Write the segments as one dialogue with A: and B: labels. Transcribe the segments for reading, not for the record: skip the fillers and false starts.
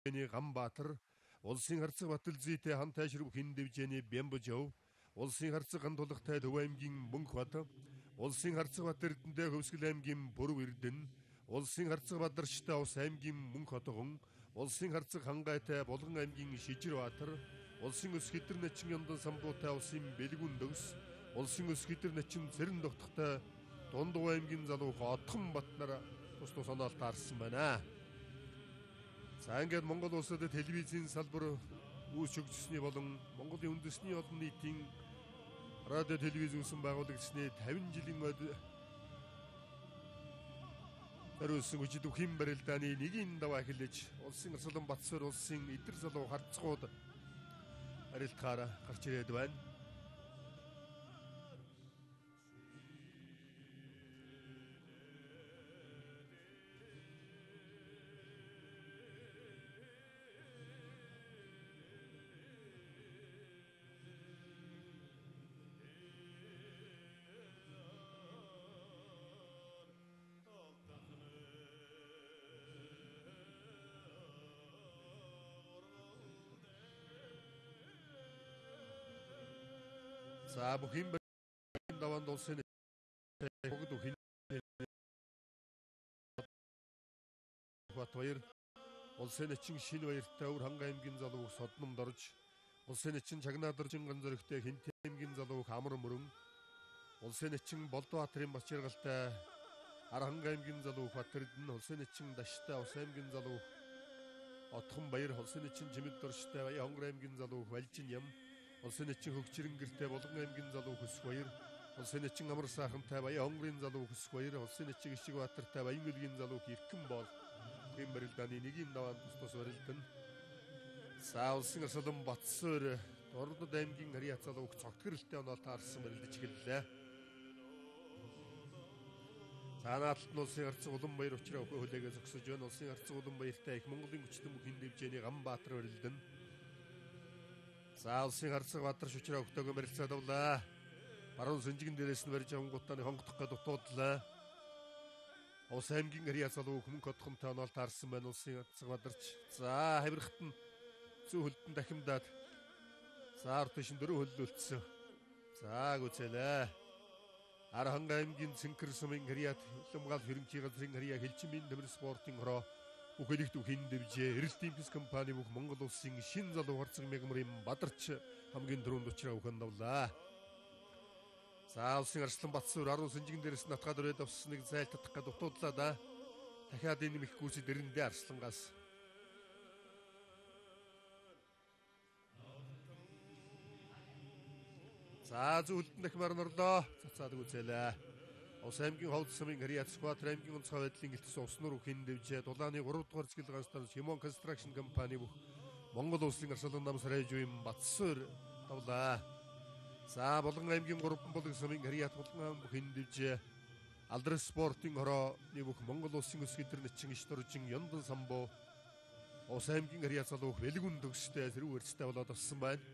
A: Ганбаатар, улсын харцаг Баталзитэй хамт тайшрав хэн дэвжээний Бямбожов, улсын харцаг Гандулгатай Төв аймгийн Мөнхбат, улсын харцаг Батэрдэндээ Хөвсгөл аймгийн Бүрв Эрдэнэ, улсын харцаг Бадарчтай Ус аймгийн Мөнхотгон, улсын харцаг Хангайтай Булган аймгийн Шижирбаатар, улсын өс Хидэр начин Яндан самбуутай улсын Бэлгүн дөгс, улсын өс Хидэр начин Цэрэн тогтохтой Дундав аймгийн залуух Отхон Батнар тус санаал таарсан байна. За ингээд Монгол улсад телевизийн салбар үүс хөгжсөний болон Монголын үндэсний олон нийтийн радио телевиз үүсэн байгуулагдсны 50 жилийн мод хариулсан хүчит үхэн барилдааны нэгийн даваа эхэлж улсын арслан Батсуур улсын эдэр залуу харцгууд барилдахаар гарч ирээд байна. За бүхэн даваанд улсын бүгд үхэн Батбаяр улсын эчин шинэ баяртай өвөр ханга аймгийн залууг Содномд орж улсын эчин Чагнаадаржин ганцөрөгтэй Хинтээ аймгийн залууг Амар мөрөн улсын эчин Болдбаатарын бас жаргалтай Арханга аймгийн залууг Батэрдэн улсын эчин Даштай Ус аймгийн залууг Отхон Баяр улсын эчин Жимэд дорштой Баян Хонгор аймгийн залууг Валжин Ям улсын эчин Хөгчрэн гэртэй Булган аймгийн залуу Хөс Баяр, улсын эчин Амар сайхантай Баян Хонгорын залуу Хөс Баяр, улсын эчин Ишиг Баатартай Баян Мөлгийн залуу Ирхэн бол тийм барилдааны нэгийн даваанд тус барилдан. За улсын арслан Батсуур Дорнод аймгийн Харьяа залууг цогтгөрөлтэй онол таарсан барилдаж эхэллээ. За наадад нь улсын арцаг Уланбаяр учраа хүлээгээ зогсож байна. Улсын арцаг Уланбаяртай их Монголын хүчтэн бүхэн дэвжээний Ганбаатар барилдан. За улсын харцаг Бадарч учраа өгтөөгөө барилцаад авлаа. Баруун Сүнжигэн дээрээс нь барьж авангуудтаны хонгодох гээд дутуудлаа. Ус аймгийн Харьяа залуу Мөнхотгонтой онол таарсан байна улсын харцаг Бадарч. За хавирхт нь зүү хөлдөн дахимдаад за орт шин дөрөв хөллөлдсөн. За гүцээлээ. Арханга аймгийн Цэнхэр сумын Харьяат Илэмгал хөрөнгөний газрын Харьяа Хэлчмийн төмөр спортын хороо бүхэлдээ үхэн дэвжээ. Эрэлт Импс компани бүх Монгол улсын шин залуу харцаг Мягмарын Бадарч хамгийн түрүүнд учраа өгөн давлаа. За улсын арслан Батсуур 10 Сүнжигэн дээрээс натгаад өрөөд авсныг зайлтдах гээд дутуудлаа да. Дахиад энэ их гүйцэд эрэндээ арслангаас. За зөвлөлтөнд дахимаар норлоо. Цацаад үзээлээ. Ус аймгийн Ховд сумын Харьяа Скватер аймгийн онцгой байдлын гэлтсэн уснуур үхэн дэвжээ. Дулааны 3 дугаар цэцгэл ганцтар Шимон Construction компани бүх Монгол улсын арслан нам сарайжуун Батсуур давлаа. За Булган аймгийн 3 булаг сумын Харьяа Булган бүхэн дэвжээ. Алдрас спортын хороо бүх Монгол улсын өс хидэр начин иш дуржин Яндан самбуу Ус аймгийн Харьяа залуух Бэлгүн дөгстэй зэрэг үрцтэй болоод авсан байна.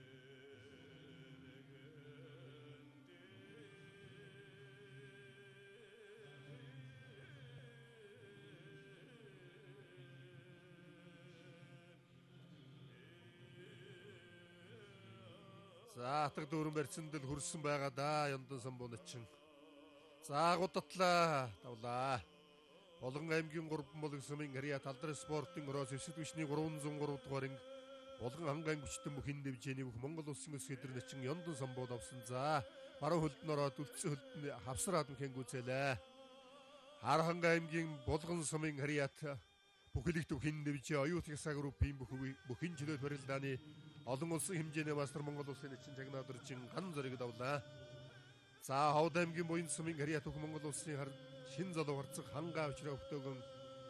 A: За атга дүүрэн барьцандэл хүрсэн байгаа да Яндан самбуу начин. За гудатлаа давлаа. Булган аймгийн 3 булаг сумын Харьяа Алдрас спортын хороо зэвсэг түвшний 303 дугаар анги Булган хангаан хүчтэн бүхэн дэвжээний бүх Монгол улсын өс хидэр начин Яндан самбууд авсан. За баруун хөлд нь ороод үлдсэн хөлд нь хавсраад мхэнгүүцээлээ. Арханга аймгийн Булган сумын Харьяат бүхэлдээ үхэн дэвжээ. Оюут Ясаа группийн бүхэн чөлөөт барилдааны олон улсын хэмжээний мастер Монгол улсын эчин Чагнаадаржин ган зориг давлаа. За Ховд аймгийн Буян сумын Харьяа бүх Монгол улсын шин залуу харцаг Хангаа учраа өгтөөгөн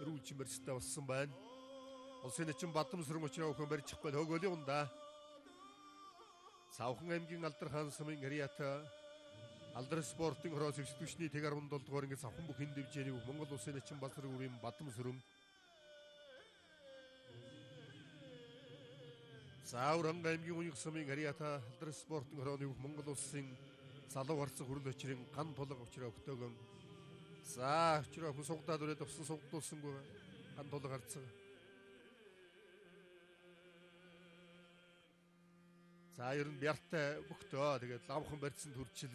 A: дөрвөлжин барьцтай болсон байна. Улсын эчин Бадам сүрэн учраа өгөн барьчихгүй хөөгөөлийн ундаа. Савхан аймгийн Алдархан сумын Харьяат Алдрас спортын хороо зэвсэг түвшний 17 дугаар анги Савхан бүхэн дэвжээний бүх Монгол улсын эчин Балсар үрийн Бадам сүрэн. За Уранга аймгийн Уньх сумын Харьяата Алдрас спортын хорооны бүх Монгол улсын залуу харцаг хүрэл очрын ган тулга учраа өгтөөгөн. За учраа хүн сугдаад өрөөд авсан сугдуулсангүй ган тулга харцаг. За ер нь бяртай бөхтөө. Тэгээд лавхан барьсан төрчил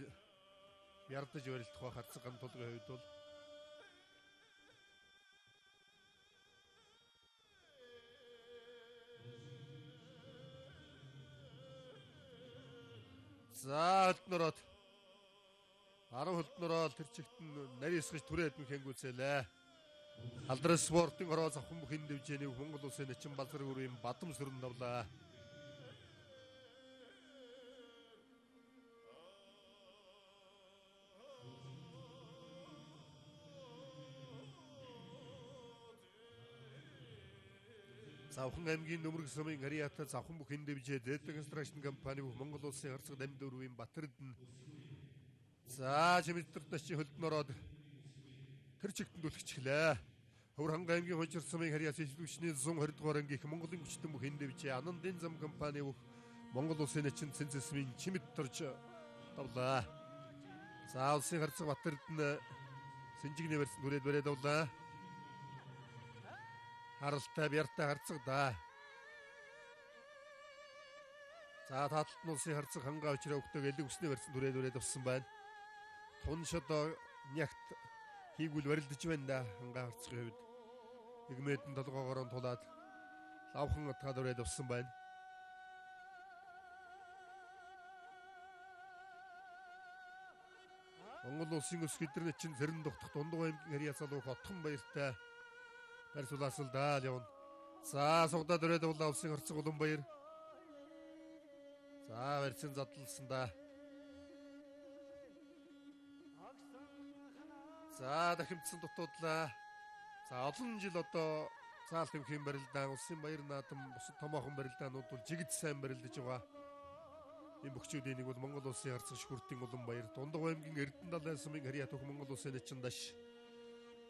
A: бярдаж барилдах байх харцаг ган тулгын хувьд бол за хөлтнөрөөд 10 хөлтнөрөөл тэр чигт нь нарийсгаж түрээд мөхөнгүүцээлээ. Алдрын спортын хороо завхан бүхэн дэвжээний Монгол улсын Начин Балсар гүрийн Бадам сөрөн давлаа. Завхан аймгийн Нөмрөг сумын Хариата завхан бүхэн дэвжээ Дэд констракшн компани Монгол улсын харцаг дамд өрвийн Батэрд нь за чимэдэрт начин хөлтнөрөөд тэр чигтэнд үлгчихлээ. Хөвөрхангай аймгийн Хожир сумын Хариас ижилгчний 120 дугаар ангийнх Монголын хүчтэн бүхэн дэвжээ Анандын зам компани Монгол улсын Начин цэнцэсмийн чимэдэрч давлаа. За улсын харцаг Батэрд нь Синжигний барьсан түрээд бариад давлаа. Харалтай бяртай харцаг да. За тааталт нь улсын харцаг хангаа учраа өгтөг элэг үснээ барьсан түрээд авсан байна. Тун шодо нягт хийгүүл барилдаж байна да хангаа харцагын хувьд. Игмэдэн толгоогоор нь тулаад лавхан атгаад түрээд авсан байна. Монгол улсын өс гэдрэн чин зэрэн тогтох Дундгой аймгийн Хариас алуух отхон баяртай барьсуулаасал даал явна. За сугдаа дөрөөд улаан улсын харцаг Уланбаяр. За барьсан задлалсан да. За дахимдсан дутуудлаа. За олон жил одоо цаал төвхийн барилдаан улсын баяр наадам бусад томоохон барилдаанууд бол жигд сайн барилдаж байгаа. Энэ бөхчүүдийн нэг бол Монгол улсын харцаг шүртийн Уланбаяр, Дундгой аймгийн Эрдэнэ далайн сумын Хариат өх Монгол улсын Начин даш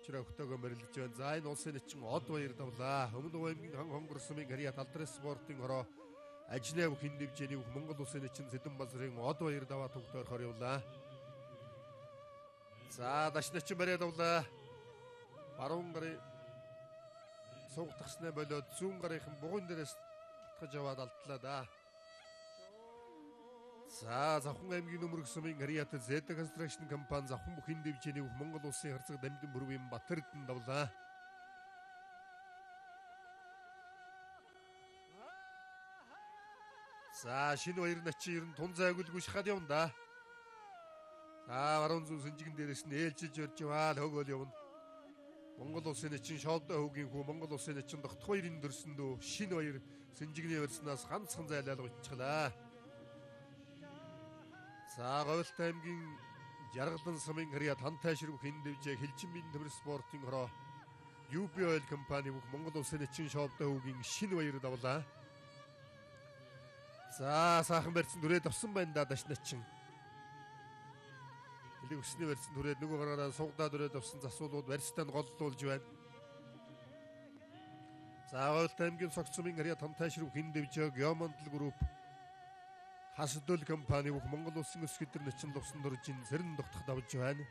A: чирээ өгтөөгөө барилдаж байна. За энэ улсын Начин од баяр давлаа. Өмнөд аймгийн хан хонгор сумын Хариат алдрын спортын хороо ажнаа бүхэн дэвжээний Монгол улсын Начин Сэдэн Балсарын од баяр даваа төгтөөр хорьёолаа. За даш начин бариад давлаа. Баруун гарын суугдахснаа болоод зүүн гарынхан бугуун дээрээс татгаж аваад алдлаа да. За завхан аймгийн Нөмрөг сумын Хариат Дэд констракшн компани завхан бүхэн дэвжээний Монгол улсын харцаг дамдын бүрвийн Батэрд нь давлаа. За шинэ баяр начин ер нь тун зайгуулгүй шахаад явна да. За баруун зүүн Синжигэн дээрээс нь ээлжиж орж яваал хөгөөл явна. Монгол улсын Начин шоолдоо хөвгийн хүү Монгол улсын Начин дохт хоёрын дөрсөндөө шинэ баяр Синжигний барьснаас ганцхан зайлалга ичглаа. За Говьлт аймгийн Жаргалан сумын Хариат хантай ширв хэн дэвжээ Хилчинбийн төмөр спортын хороо UB Oil компани Монгол улсын Начин шоолдоо хөвгийн шинэ баяр давлаа. За саахан барьсан түрээд авсан байна да даш начин. Элэг өснөө барьсан түрээд нөгөө гараараа сугдаа түрээд авсан засуулууд барьстаа нь голлуулж байна. За Говьлт аймгийн Согц сумын Хариат хантай ширв хэн дэвжээ Геомондл групп Хасдул компани Монгол улсын өс гэдэр Начин лувсан дөржин сэрэн тогтох давж байна.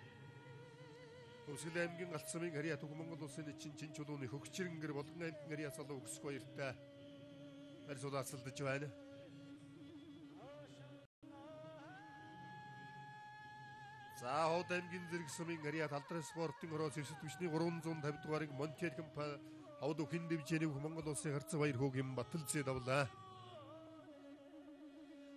A: Өвсгөл аймгийн Галт сумын Хариат Монгол улсын Начин чин чулууны хөгчрэнгэр болгон аймгийн Хариас алуу өсөх баяртай барьсуулаасалдаж байна. За Ховд аймгийн Зэрэг сумын Хариат алдрын спортын хороо зэвсэд түвшний 350 дугаарыг Монтел компани Ховд хэн дэвжээний Монгол улсын харцаг баяр хөөгийн Баталзээ давлаа.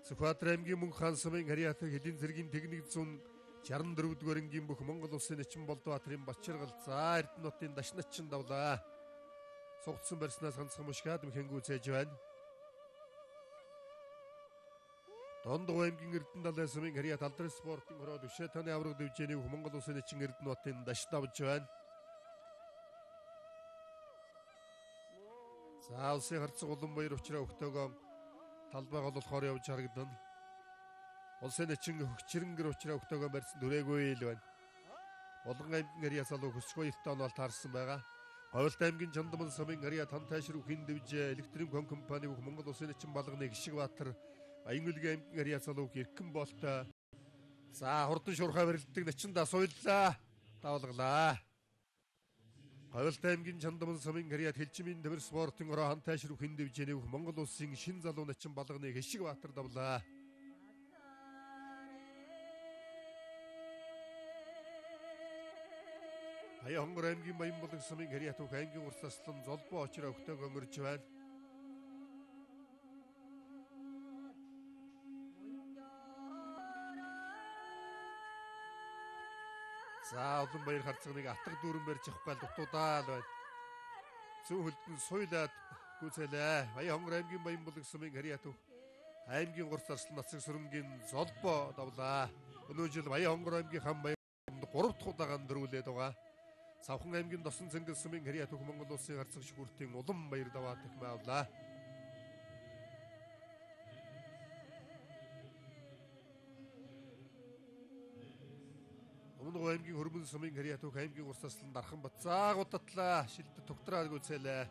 A: Сүхбаатар аймгийн Мөнх хаан сумын Хариат хэдийн зэргийн техник 164 дугаар ангийн бүх Монгол улсын Начин Болдбаатарын Бачиргал за Эрдэнэ нутгийн даш начин давлаа. Сугдсан барьснаас ганцхан мушгаад мөхөнгүүцээж байна. Дундгой аймгийн Эрдэнэ далайн сумын Хариат алдрын спортын хороо Өвшөө таны авраг дэвжээний Монгол улсын Начин Эрдэнэ нутгийн даш давж байна. За улсын харцаг Уланбаяр учраа өгтөөгөө талбайг олохоор явж харагдана. Улсын Начин хөгчрэнгэр учраа өгтөөгөө барьсан түрээгүй л байна. Болгон аймгийн Хариас алуу хөсгөө эртөө бол таарсан байгаа. Говьлт аймгийн Жандаман сумын Хариат хантай ширв хэн дэвжээ электрик компани Монгол улсын Начин Балганы Гişгбаатар Аянгүлгийн аймгийн Хариас алууг эрхэн болтой. За хурдан шуурхай барилддаг Начиндаа суйллаа. Давлглаа. Говьлт аймгийн Чандаман сумын Гэрьяд хэлчмийн төмөр спортын ороо хантай ширүүх хэн дивжэний Монгол улсын шин залуу начин балганы Хэшиг Баатар давлаа. Баянгор аймгийн Баянбулан сумын Гэрьяд түүх аймгийн урсаслан золбоо очроо өгтөг өнгөрч байна. За олон баяр харцагныг атга дүүрэн барьж авахгүй дутуудаал байна. Зүүн хөлдөн суйлаад гүйцэлээ. Баянгор аймгийн Баянбулан сумын Гэрьяд түүх аймгийн урт зарслан нацаг сүрэнгийн золбоо давлаа. Өнөө жил Баянгор аймгийн хан баяр 3 дахь удаа гандрүүлээд байгаа. Савхан аймгийн Досон цэнгэл сумын Гэрьяд түүх Монгол улсын харцаг шигүүртийн улам баяр даваа тахмаа авлаа. Өмнө аймгийн Хөрмөн сумын Гэрьяд түүх аймгийн урсаслан дархан бат заагуудатлаа шилдэт тогтраад гүйцээлээ.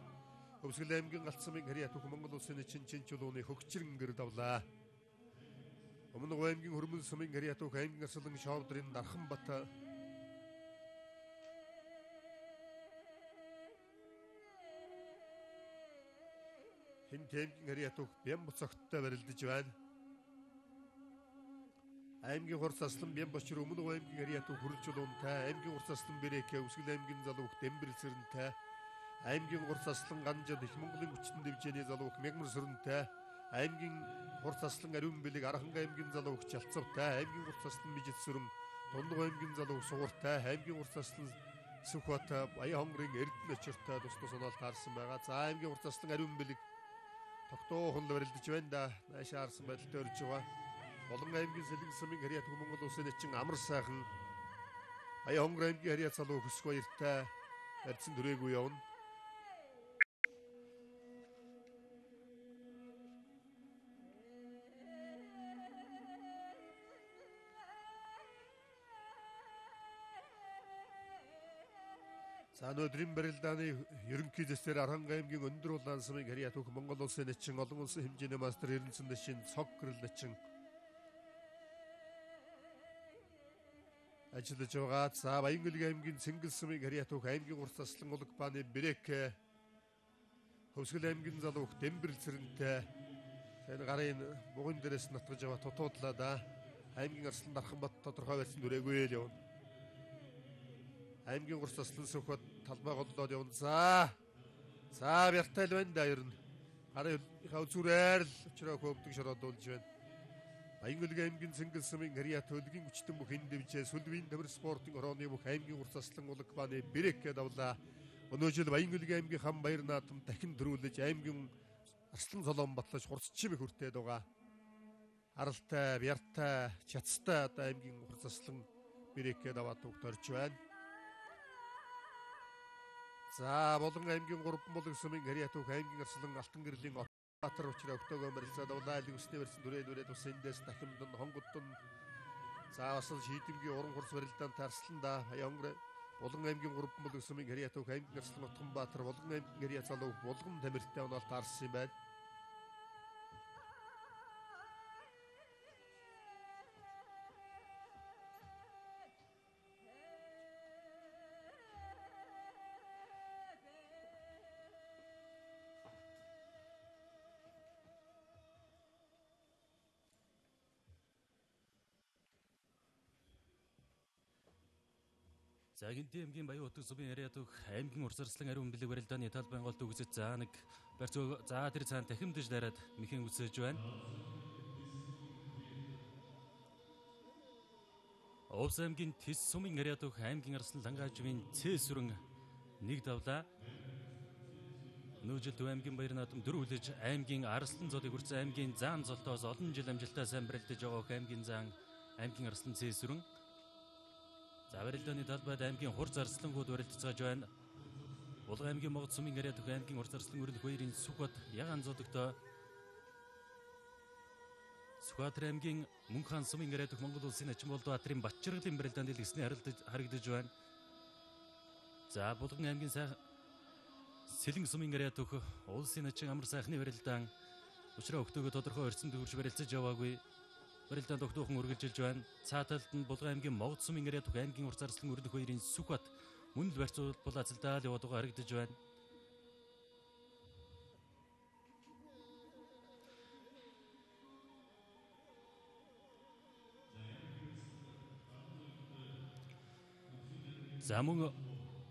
A: Өвсгөл аймгийн Галт сумын Гэрьяд түүх Монгол улсын чин чулууны хөгжрэн гэр давлаа. Өмнө аймгийн Хөрмөн сумын Гэрьяд түүх аймгийн Арслан шоудрын дархан бат Хэн темгийн Гэрьяд түүх Бямб цогттой барилдаж байна. Аймгийн хурц аслан Бямбочр өмнө аймгийн Гэрьяд түүх хөрөл чулуунтай, аймгийн хурц аслан Бэрэкэ Өвсгөл аймгийн залуух Дэмбэрэл сэрэнтэй, аймгийн хурц аслан Ганжад их Монголын хүчтэн дивжээний залуух Мягмар сөрөнтэй, аймгийн хурц аслан Ариун бэлэг Арханга аймгийн залуух Чалцавтай, аймгийн хурц аслан Мижит сүрэн Дундгой аймгийн залуух Сугуртай, аймгийн хурц аслан Сүхбат Баянгорын Эрдэнэ очиртай тус онол таарсан байгаа. За аймгийн хурц аслан Ариун бэлэг тогтоохон барилдаж байна да. Наашаа харсан байдалтай өрж байгаа. Болон аймгийн Сэлэнг сумын Гэрьяд түүх Монгол улсын чин амар сайхан Баянгор аймгийн Гэрьяд залуу хөсгөө баяртай барьсан дүрээгүй явна. За өнөөдрийн барилдааны ерөнхий зэвсээр Арханга аймгийн Өндөр улаан сумын Гэрьяд түүх Монгол улсын чин олон улсын хэмжээний мастер Эрдэнэсын дэшин цог гэрэл начин ажиллаж байгаа. За Баянгөлгийн аймгийн Цэнгэл сумын Гэрьяд түүх аймгийн урт заслан улаг бааны Бэрэкэ Хөвсгөл аймгийн залуух Дэмбэрэл сэрэнтэй энэ гарын бугын дээрээс натгаж яваа тутуудлаа да. Аймгийн Арслан Дархан бат тодорхой байсан дүрээгүй л явна. Аймгийн урт заслан Сүхбат талбай голлоод явна. За бяртай л байна да ер нь. Гарын хавцүрээр л очроо хөвдөг шороодуулж байна. Баянгөлгийн аймгийн Цэнгэл сумын Гэрьяд төлгийн хүчтэн бүх хэн дивжээ сүлвийн төмөр спортын орооны бүх аймгийн урт заслан улаг бааны Бэрэкэ давлаа. Өнөө жил Баянгөлгийн аймгийн хан баяр наадам дахин дөрүүлж аймгийн Арслан цолоон батлаж хурц чимэг хүртээд байгаа. Аралтай, бяртай, чацтай одоо аймгийн урт заслан Бэрэкэ даваад төгт орж байна. За болон аймгийн Гурван булаг сумын Гэрьяд түүх аймгийн Арслан Алтан гэрлийн Баатар учраа өгтөөгөө барилцаа давлаа лигүсний барьсан дүрээд ус эндээс дахимдан хонгодон за бас шийдэмгийн уран хурц барилдаанд тарслан да. Баянгор болон аймгийн Гурван булаг сумын Гэрьяд түүх аймгийн Арслан Утган Баатар болон аймгийн Гэрьяд залуу булган тамиртай онол таарсан юм байна.
B: За Гинти аймгийн Баян утга сумын Гэрьяд түүх аймгийн урт зарслан Ариун бэлэг барилдааны талбайн голд үгсэж за нэг барьцоо за тэр цаан дахимдж дараад мэхэн үсэж байна. Овс аймгийн Тэс сумын Гэрьяд түүх аймгийн Арслан Лангаажмын Цэ сүрэн нэг давлаа. Нүүжил Төв аймгийн баяр наадам дөрвөлж аймгийн Арслан зоолыг хүртсэн аймгийн Заан золтоос олон жил амжилттай сайн барилдаж байгаа аймгийн Заан аймгийн Арслан Цэ сүрэн за барилдааны талбайд аймгийн хур зарслангууд барилдаж байна. Булган аймгийн Могд сумын Гэрьяд түүх аймгийн урт зарслан өрнөх баярын Сүхбат Ягаан зодогтой Сүхбаатар аймгийн Мөнххан сумын Гэрьяд түүх Монгол улсын Ачимболд Баатарын Батчиргалын барилдаанд дэлгэсний харагдаж байна. За Булган аймгийн Сэлэнг сумын Гэрьяд түүх улсын ачин амар сайхны барилдаан учраа өгтөөгөө тодорхой өрцөнд хүрч барилцаж яваагүй. Барилдаанд огтухан үргэлжилж байна. Цааталд нь Булган аймгийн Могд сумын Гэрьяд түүх аймгийн урт зарслан өрнөх баярын Сүхбат мөн л барьцуулбал азалдаал яваад байгаа харагдаж байна. За мөн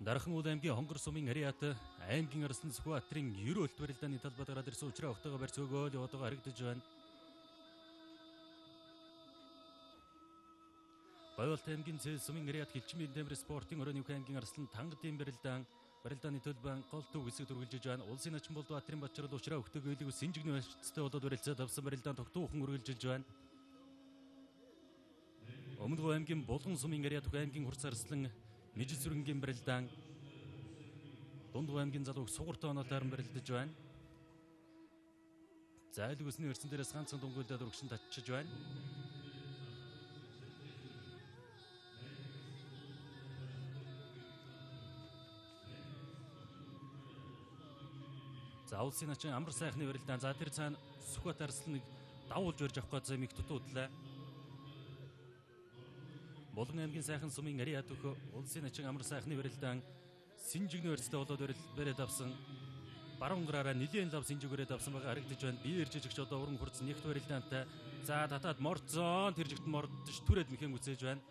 B: Дархан уул аймгийн Хонгор сумын Ариат аймгийн Арслан Сүхбаатарын 90 барилдааны талбайд гараад ирсэн учраас огтойгоо барьц өгөөл яваад байгаа харагдаж байна. Баялт аймгийн Цээл сумын Ариат хилчмийн Дэмбэр спортын өрөөний аймгийн Арслан Тангадын барилдааны төлбөн гол төв хэсэг үргэлжлэж байна. Улсын начин Болдбаатарын Бачрал учраас өгтөг өөлөг Синжигний барьцтай болоод барилцаад авсан барилдаанд тогтуухан үргэлжилж байна. Өмнөд аймгийн Булган сумын Ариат аймгийн Хурц Арслан Мижил сүрэнгийн барилдаан Дунд аймгийн залууг сугарт оноолоор барилдаж байна. Зайлг өсний өрсөн дээрээс ганцхан дунгуйлдаад урагшин татчихж байна. За улсын начин амар сайхны барилдаан за тэр цаана Сүхбаатар Арсланыг давуулж барьж авах гэж зэмийг дутуудлаа. Булган аймгийн сайхан сумын Ариат өх улсын начин амар сайхны барилдаан Синжигний барьцтай болоод бариад авсан баруун гараараа нэлийн лав Синжигээрээ авсан байгаа харагдаж байна. Биеэр жижигч одоо уран хурц нэгт барилдаантай. За татаад морцон тэр жигт мордож түрээд мэхэн үцээж байна.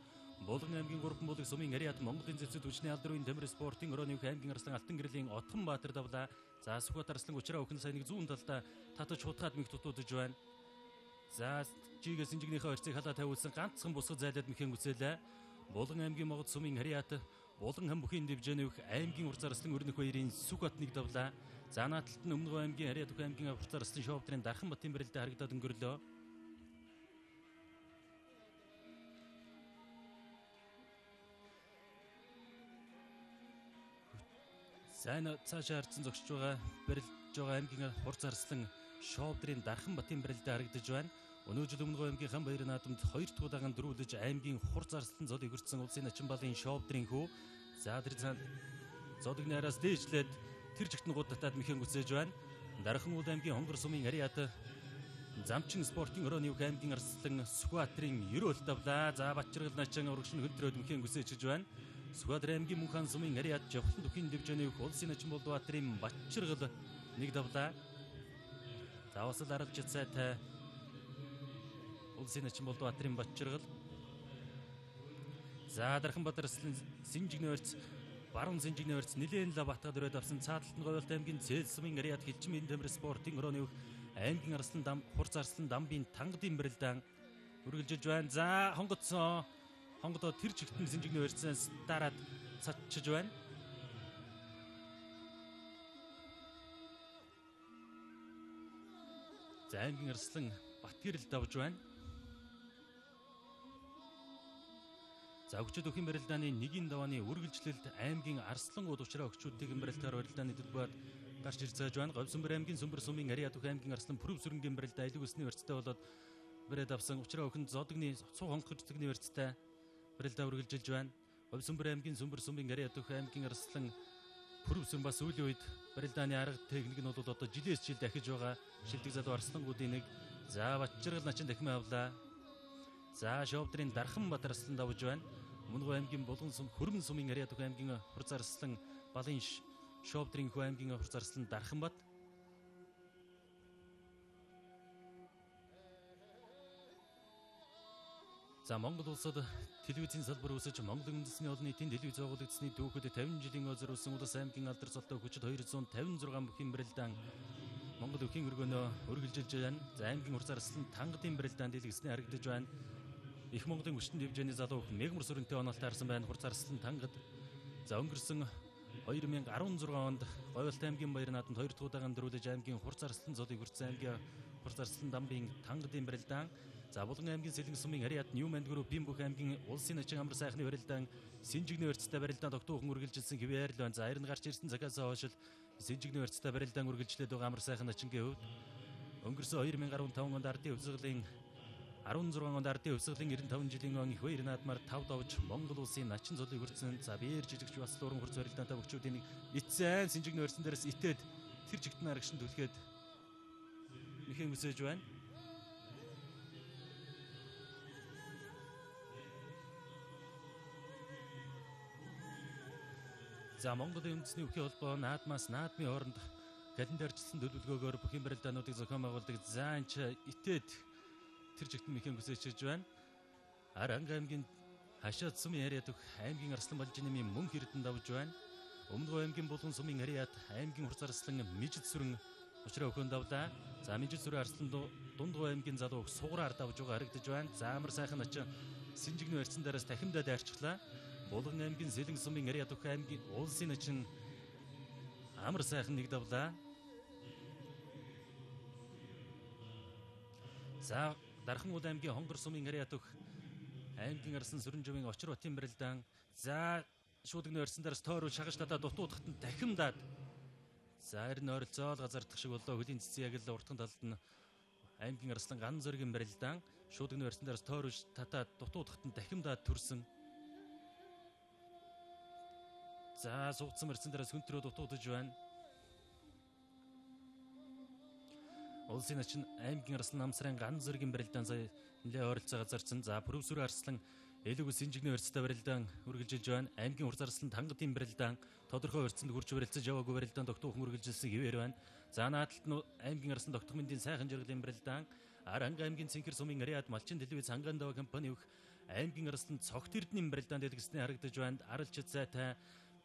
B: Булган аймгийн 3 булыг сумын Ариат Монголын зэвсэг хүчний алдрын Дэмбэр спортын өрөөний аймгийн Арслан Алтан гэрлийн Отхон Баатар давлаа. За Сүхбаатар Арслан учраа өхөн сайн нэг зүүн талдаа татаж хутгаад мэг дутуудаж байна. За жигээс Синжигнийхээ орцыг халаа тавиулсан ганцхан бусгад зайлаад мэхэн үцээлээ. Булган аймгийн Могод сумын Ариат Булган хан бүхийн дивжэнийх аймгийн Хурц Арслан өрнөх баярын Сүхбаатныг давлаа. За нааталт нь Өмнөд аймгийн Ариат аймгийн Хурц Арслан шоудрын Дархан Батын барилдаа харагдаад өнгөрлөө. Сайн цаашаа харцсан зогсож байгаа барилдж байгаа аймгийн Хурц Арслан шоудрын Дархан Батын барилдаа харагдаж байна. Өнөө жил Өмнөд аймгийн Хан Баяр наадамд 2 туудаан дөрвөлж аймгийн Хурц Арслан зодыг өртсөн улсын начин балын шоудрын хүү. За тэр цаана зодог найраас дээжлээд тэр жигтэн гууд татаад мэхэн үсэж байна. Дархан уул аймгийн Хонгор сумын Ариат замчин спортын өрөөний аймгийн Арслан Сүхбаатарын 90 давлаа. За Бачрал начин урагшин хөлдрөөд мэхэн үсэж байна. Сүхбаатар аймгийн Мөнхан сумын Ариат Жавхан бүхийн дивжэнийх улсын начин Болдбаатарын Бачрал нэг давлаа. За усал арга жицээтэй улсын начин Болдбаатарын Бачрал. За Дарханбаатар Арслан Синжигний барьц баруун Синжигний барьц нэлээд лав батгаад өрөөд авсан цааталт нь Говьолт аймгийн Цээл сумын Ариат хилчмийн Дэмбэр спортын өрөөний аймгийн Арслан Хурц Арслан Дамбын Тангадын барилдаан үргэлжилж байна. За хонгодоо тэр чигтэн Синжигний барьцаас дараад цачиж байна. За аймгийн Арслан Батгэрэл давж байна. За өгчөд өхөн барилдааны нэгийн давааны үргэлжлэлд аймгийн Арслан ууд учраа өгчүүдийн барилдаар барилдааны төлбөрөд гарч ирж байна. Говьсөнбөр аймгийн Сүмбэр сумын Ариат аймгийн Арслан Пүрэв сүрэнгийн барилдаа айлг өсний барьцтай болоод бариад авсан учраа өхөн зодогны цуу хонгорцогны барьцтай барилдаа үргэлжилж байна. Говьсөнбөр аймгийн Сүмбэр сумын Ариат аймгийн Арслан Пүрэв сүрэн бас сүүлийн үед барилдааны арга техник нь бол одоо жилээс жил дахиж байгаа шилдэг залуу Арслангуудын нэг. За Бачрал начин дахин авлаа. За шоудрын Дархан Баатар Арслан давж байна. Өмнөд аймгийн Булган сум Хөрмөн сумын Ариат аймгийн Хурц Арслан балын шоудрын аймгийн Хурц Арслан Дарханбат. За Монгол улсад телевизийн салбар үүсэж Монгол үндэсний олон нийтийн телевиз байгуулагдсны түүхэд 50 жилийн озөрүүлсэн Улас аймгийн алдар цолтой хүчит 256 бүхийн барилдаан Монгол өхийн өргөнөө үргэлжилж байна. За аймгийн Хурц Арслан Тангадын барилдаан дэлгэснээ харагдаж байна. Их Монголын хүчтэн дивжээний залуу мегмар сүрэнтэй оноолтой харсан байна Хурц Арслан Тангад. За өнгөрсөн 2016 онд Говьолт аймгийн Баяр наадамд 2 туудаан дөрвөлж аймгийн Хурц Арслан зодыг өртсөн аймгийн Хурц Арслан Дамбын Тангадын барилдаан. За Булган аймгийн Сэлэн сумын Ариат Ньюманд группийн бүх аймгийн улсын начин амар сайхны барилдаан Синжигний барьцтай барилдаан тогтуухан үргэлжилсэн хэвээр л байна. За харин гарч ирсэн цагаас хойш Синжигний барьцтай барилдаан үргэлжлээд байгаа амар сайхан начингийн хувьд өнгөрсөн 2015 онд ардын өвсгөлийн 16 онд ардын өвсгөлийн 95 жилийн он их баяр наадмаар 5 давж Монгол улсын начин золыг өртсөн. За биеэр жижигч бас уран хурц барилдаантай бүгчүүдийн нэг эцэн Синжигний барьцсан дээрээс итээд тэр жигтэн арагшин түлхээд мэхэн үсэж байна. За Монголын үндэсний өвхийн холбоо наадмаас наадмын хооронд календарьчилсан төлөвлөгөөгөөр бүхий барилдаануудыг зохион байгуулдаг. За энэ ч итээд тэр жигтэн мэхэн хүсэж байна. Аранга аймгийн хашаад сумын яриад өгөх аймгийн Арслан Балжинымын мөнх эрдэнэ давж байна. Өмнөдгөө аймгийн Булган сумын яриад аймгийн Хурц Арслан Мижид сүрэн учраа өхөн давлаа. За Мижид сүрэн Арслан Дундгоо аймгийн залуу сугараар давж байгаа харагдаж байна. За амар сайхан очин Синжигнүү ярьсан дээрээс дахимдаа дайрчлаа. Булган аймгийн Сэлэн сумын яриад өгөх аймгийн улсын очин амар сайхан нэг давлаа. За Дархан аймгийн Хонгор сумын яриад өгөх аймгийн Арслан Сүрэнживийн Очир Батын барилдаан. За шуудагны орсон дээрс тойроо шагаж татаа дутуудахт нь дахимдаад. За харин ойролцоол газардах шиг болоо хөлийн цэцэн яг л уртхан талд нь аймгийн Арслан Ган зөргийн барилдаан. Шуудагны орсон дээрс тойроо татаа дутуудахт нь дахимдаад төрсөн. За суугдсан орсон дээрс хүнтрөө дутуудаж байна. Улсын очин аймгийн Арслан Намсрын Ган зөргийн барилдаан сая нэлээ ойролцоо газарсан. За Пүрэвсүрэн Арслан Элэгүү Синжигний өрцөтэй барилдаан үргэлжилж байна. Аймгийн Хурц Арслан Тангадын барилдаан тодорхой өрцөнд хүрч барилцаж яваагүй барилдаан тогтоохон үргэлжилсэн хэвээр байна. За наадталд нь аймгийн Арслан Тогтмондын сайхан жаргалын барилдаан, Аранга аймгийн Цэнхэр сумын Ариад Малчин телевиз Хангандава компани өгөх аймгийн Арслан Цогт Эрдэнийн барилдаан дэлгэсний харагдаж байна. Аралчид сайтай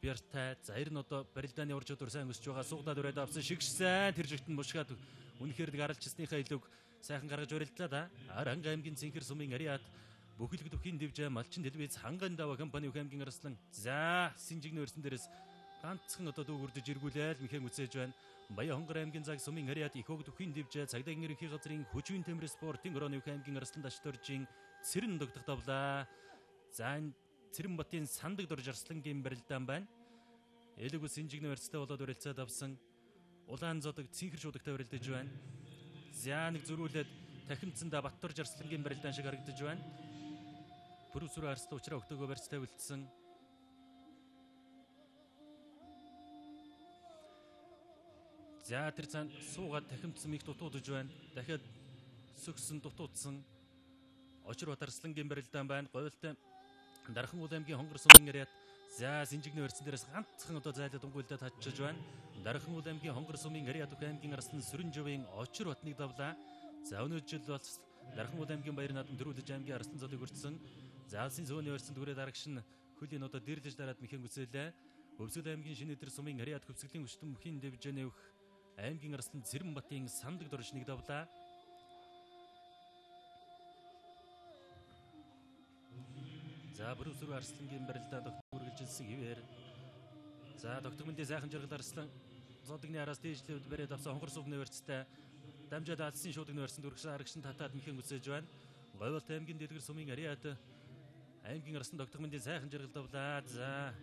B: Бяртай за ер нь одоо барилдааны ур чадвар сайн өсөж байгаа. Сугдаад өрөөд авсан шигшсэн тэр жигтэн бушгаад үнэхээр нэг аралчсныхаа илүүг сайхан гаргаж барилдлаа да. Аранга аймгийн Цэнхэр сумын Ариад Бүхэлд өвхийн дэвжээ Малчин телевиз Хангандава компани өөх аймгийн Арслан за Синжигний өрсөн дээрээс ганцхан одоо дүүгүрдэж эргүүлээл мэхэн үсэж байна. Баян Хонгор аймгийн Цаг сумын Ариад их хогд өвхийн дэвжээ Цагдаагийн ерөнхий газрын хүчвийн тэмрэ спортын өрөөний өөх аймгийн Арслан Дашторжийн цэрэн догдох давлаа. За энэ Цэрэн Батын сандаг дорж Арслангийн барилдаан байна. Элэгүү Синжигний өрсөтэй болоод барилцаад авсан улаан зодог Цэнхэр шуудагтай барилдаж байна. За нэг зөрүүлээд тахимцсандаа Баттурж Арслангийн барилдаан шиг харагдаж байна. Пүрэвсүрэн Арслан учраа өгтөөгөө барьцтай үлдсэн. За тэр цаана суугаад тахимдсан их дутуудаж байна. Дахиад сөксөн дутуудсан Очир Бат Арслангийн барилдаан байна. Говьлтай Дархан аймгийн Хонгор сумын Ариад за Синжигний өрсөн дээрээс ганцхан одоо зайлаа дунгуйлдаад хачиж байна. Дархан аймгийн Хонгор сумын Ариад өөх аймгийн Арслан Сүрэнживийн Очир Батныг давлаа. За өнөө жил бол Дархан аймгийн Баяр наадам төрүүлж аймгийн Арслан золыг өртсөн. Заалсын зөөний өрсөнд хүрээд арагшин хөлийн одоо дэрлэж дараад мэхэн үсэлээ. Өвсгөл аймгийн Шинэдэр сумын Ариад хөвсгөлийн өчтөн бүхийн дэвжээний өөх аймгийн Арслан Цэрэн Батын сандаг дорж нэг давлаа. За Пүрэвсүрэн Арслангийн барилдаан тогтмол үргэлжилсэн хэвээр. За Тогтмолын сайхан жаргал Арслан зодогны араас дээжлээд бариад авсан Хонгор сумны өрцтэй дамжаад алсын шуудагны өрсөнд үргэлжлэн арагшин татаад мэхэн үсэж байна. Говьлт аймгийн Дэлгэр сумын Ариад аймгийн Арслан Тогтмолын сайхан жаргал давлаа. За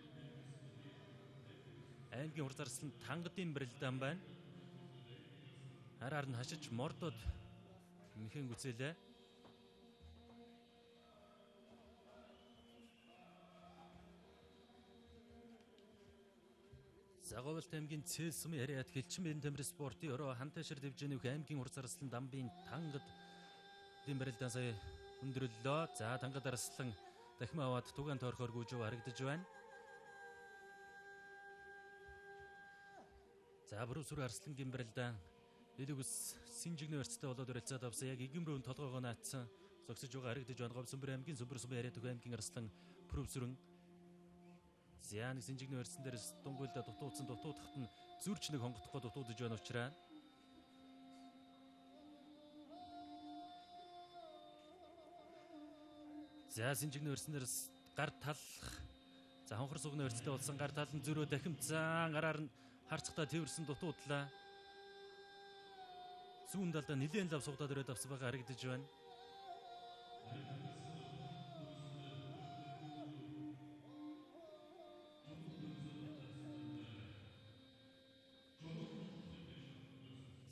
B: аймгийн Хурц Арслан Тангадын барилдаан байна. Хараар нь хашиж мордод мэхэн үсэлээ. За Говьлт аймгийн Цээл сумын Ариад Хэлчин бэрэн тэмрэ спортын өрөө хантайшир дэвжээний өөх аймгийн Хурц Арслан Дамбын Тангад дэм барилдаан сая өндөрлөө. За Тангад Арслан дахин аваад тугаан тойрохоор гүйж харагдаж байна. За Пүрэвсүрэн Арслангийн барилдаан Элэгүс Синжигний өрцөтэй болоод барилцаад авсан яг игэн рүү толгоогоо наацсан зогсож байгаа харагдаж байна. Говьсүмбэр аймгийн Сүмбэр сумын Ариад өөх аймгийн Арслан Пүрэвсүрэн за нэг Синжигний өрсөн дээрээс дунгуйлдаа дутуудсан дутуудахт нь зүрч нэг хонгодохгүй дутуудаж байна учраас за Синжигний өрсөн дээрээс гар талах за Хонхор сугны өрцөтэй болсон гар тал нь зөрөө дахимцсан гараар нь харцгатаа тэрсэн дутуудлаа. Зүүн талдаа нэлээд лав сугдаад өрөөд авсан байгаа харагдаж байна.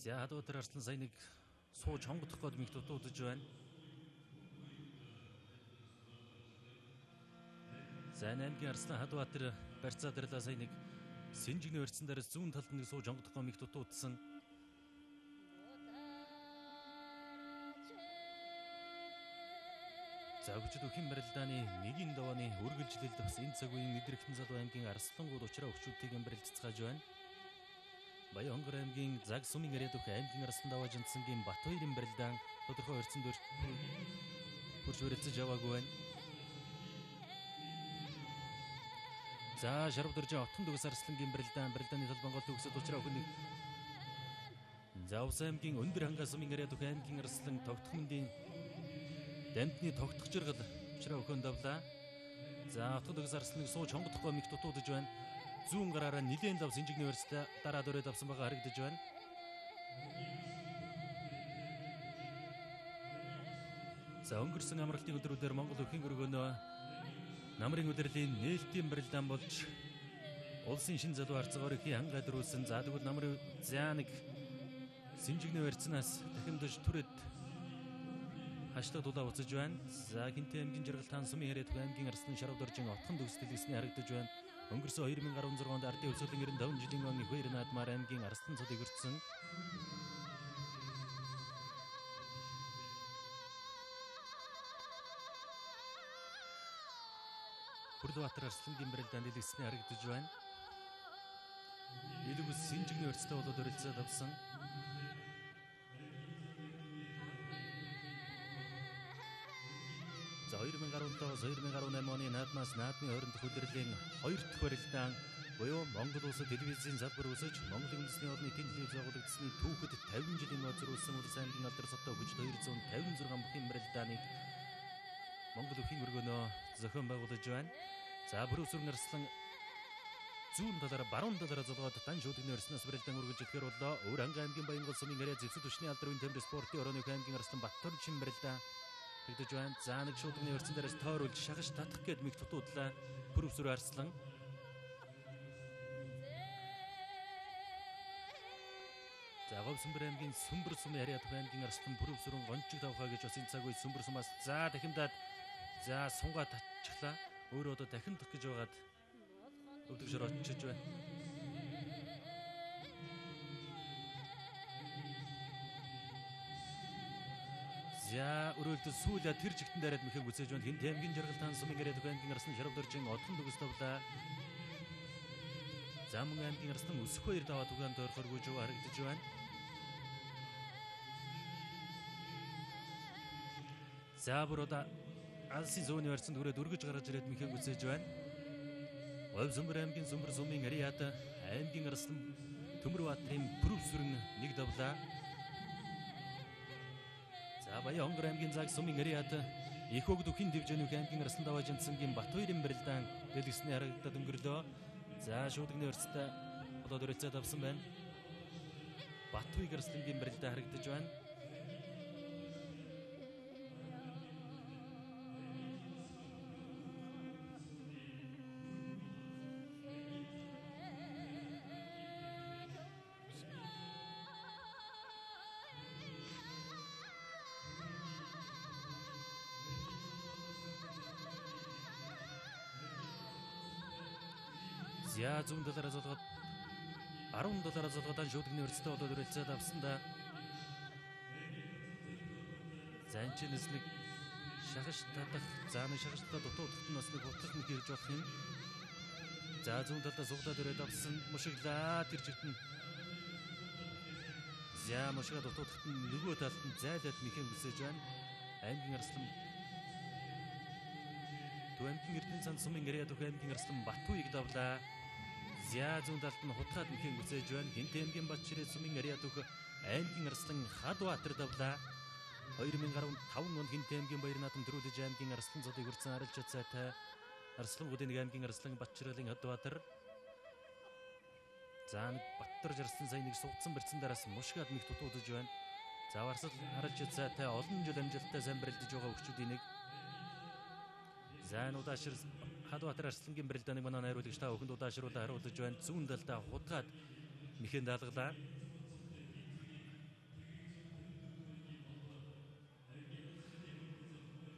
B: За Хадуутар Арслан сая нэг сууж хонгодох гээд мих дутуудаж байна. За аймгийн Арслан Хадуутар барьцаад ирлээ сая нэг Синжигний өрцөн дээрээс зүүн талд нэг сууж хонгодох гээд мих дутуудсан. За хүчит өхийн барилдааны 1-ийн давааны үргэлжлэлд бас энэ цаг үеийн Идэрхтэн залуу аймгийн Арслангууд учраа өгчүүдтэйг барилцгааж байна. Баянгор аймгийн Заг сумын ирээд өх аймгийн Арслан даваа жинцэнгийн Бат хоёрын барилдаан тодорхой өрцөнд хурж барилцаж яваагүй байна. За Шарав дөржин отхон дүгс Арслангийн барилдааны талбангол төгсөд учраа өхөнийг За Ус аймгийн Өндөр хангас сумын ирээд өх аймгийн Арслан тогтхмөндийн Дэмтний тогтох жиргэл учраа өхөн давлаа. За отхон дүгс Арсланыг сууж хонгодохгүй миг дутуудаж байна. Зүүн гараараа нилээн лав Синжигний университет дараа дөрөд авсан байгаа харагдаж байна. За өнгөрсөн амралтын өдрүүдээр Монгол өхийн өргөнөө намрын удирдлийн нээлтийн барилдаан болж улсын шин залуу арцгаар ихийн хангаа дөрүүлсэн. За тэгвэл намрын зяаныг Синжигний университетаас дахимдаж түрээд хашлаг дулаа уцаж байна. За Хинтээ аймгийн Жаргалтаан сумын ирээд аймгийн Арслан Шарав дөржин отхон дүгс дэлгэсний харагдаж байна. Өнгөрсөн 2016 онд ардын өсөлийн 95 жилийн оны хоёр наадмаар аймгийн Арслан цодыг өртсөн. Бүрдбаатар Арслангийн барилдаан дэлгэсний харагдаж байна. Илүүс Синжигний университет болоод өрөлцөөд авсан. За 2017-оос 2018 оны наадмаас наадмын 20 дахь удирлын 2 дахь барилдаан буюу Монгол улсад телевизийн залбар өсөж Монголын үндэсний орны тэмдэглэл байгуулагдсны түүхэд 50 жилийн өдрөөсөн Улс аймгийн алдар сотоо хүч 256 бүхий барилдааныг Монгол өхийн өргөнөө зохион байгуулж байна. За Бүрөөсүрэн Арслан зүүн талаараа баруун талаараа зулгаад дан шуудгийн өрснөөс барилдаан өргөж ирэхээр боллоо. Өөр анги аймгийн Баянгол сумын арай зэвсэг түвшний алдар үн тэмдэг спортын орооны аймгийн Арслан Баттөрчин барилдаан тэгдэж байна. За нэг шуудгийн өрсөн дээрээс тойруулж шахаж татах гээд миг тутуудлаа Бүрөөсүрэн Арслан. За Говьсөнбөр аймгийн Сүмбэр сумын арай аймгийн Арслан Бүрөөсүрэн гончиг тавхаа гэж бас энэ цаг үед Сүмбэр сумаас за дахимдаад за сунгаа татчихлаа. Өөрөө одоо дахин тах гэж байгаад өвдөгшөр очиж байна. За өрөөлтөд сүүлээ тэр чигтэн дээрээ мэхэн гүцээж байна. Хинтээ аймгийн Жаргалтаан сумын ирээд аймгийн Арслан Шарав дөржин отхон дүгс тавлаа. За мөн аймгийн Арслан Өсөх хоёр даваа түгээн дөрхөр гүйж харагдаж байна. За бүрөөд Алсын зүүнний барьсан түрээд өргөж гаргаж ирээд мэхэн гүцээж байна. Говьсөнбөр аймгийн Сүмбэр сумын Ариад аймгийн Арслан Төмөрбаатрын Бүрөөсүрэн нэг давлаа. За Баянгор аймгийн Заг сумын Ариад их хөгд өхин дивжэнүүх аймгийн Арслан даваа жинцэнгийн Бат хоёрын барилдаан дэлгэсний харагдаад өнгөрлөө. За шуудгийн университет болоод өрөлцөөд авсан байна. Бат хоёрын Арслангийн барилдаан харагдаж байна. За зүүн талаараа зулгаад 10 доллараар зулгаад шуудгийн университет болоод өрөлцөөд авсан да. За энэ ч нэг шахаж татах зааны шахажтаа дутуудахт нь бас нэг хутлах нэг ирж болох юм. За зүүн талдаа суглаад өрөөд авсан мушиглаа тэр чигтэн. За мушигаа дутуудахт нь нөгөө талд нь зайлаад мэхэн гүсэж байна. Аймгийн Арслан Түвэмтэн Эрдэнэ цан сумын ирээд аймгийн Арслан Батуйг давлаа. За зүүн талд нь хутгаад мэхэн гүцээж байна. Хинтээ аймгийн Батчирээ сумын Ариад өх аймгийн Арслан Хадбаатар давлаа. 2015 онд Хинтээ аймгийн Баяр наадам төрүүлж аймгийн Арслан цодыг өрсөн арилж цайтай Арслангуудын нэг аймгийн Арслан Батчирээлийн Хадбаатар. За нэг Баттар жарсан сая нэг сувцсан барьсан дараас мушгаад миг дутуудаж байна. За Арслан арилж цайтай олон жил амжилттай сайн барилдаж байгаа өгчүүдийн нэг. За нудаашир Хадбаатар Арслангийн барилдааныг манай найруулагч та бүхэнд удаашруулан харуулж байна. Зүүн талдаа хутгаад мэхэн даалгалаа.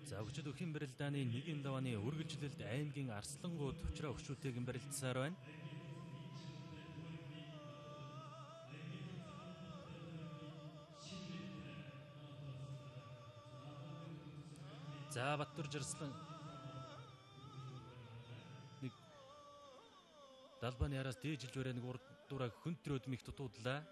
B: За хүчит өхийн барилдааны 1-ийн давааны үргэлжлэлд аймгийн Арслангууд учраа өгчүүдтэйг барилдсаар байна. За Баттар Жарслан нэг далбаны араас дээжилж өрөө нэг урд дураа хөнтрөөд мих дутуудлаа.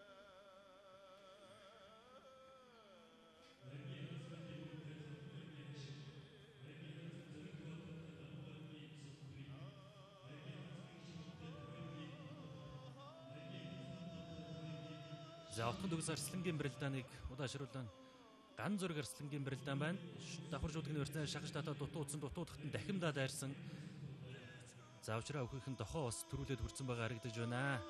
B: За отгонд үгс Арслангийн брэлданыг удаашруулан ган зураг Арслангийн брэлдан байна. Давхар шуудгийн өртөө шахаж татаа дутуудсан дутуудахт нь дахимдаа дайрсан. За учраа өхийнхэн дохоо бас төрүүлээд хүрсэн байгаа харагдаж байна.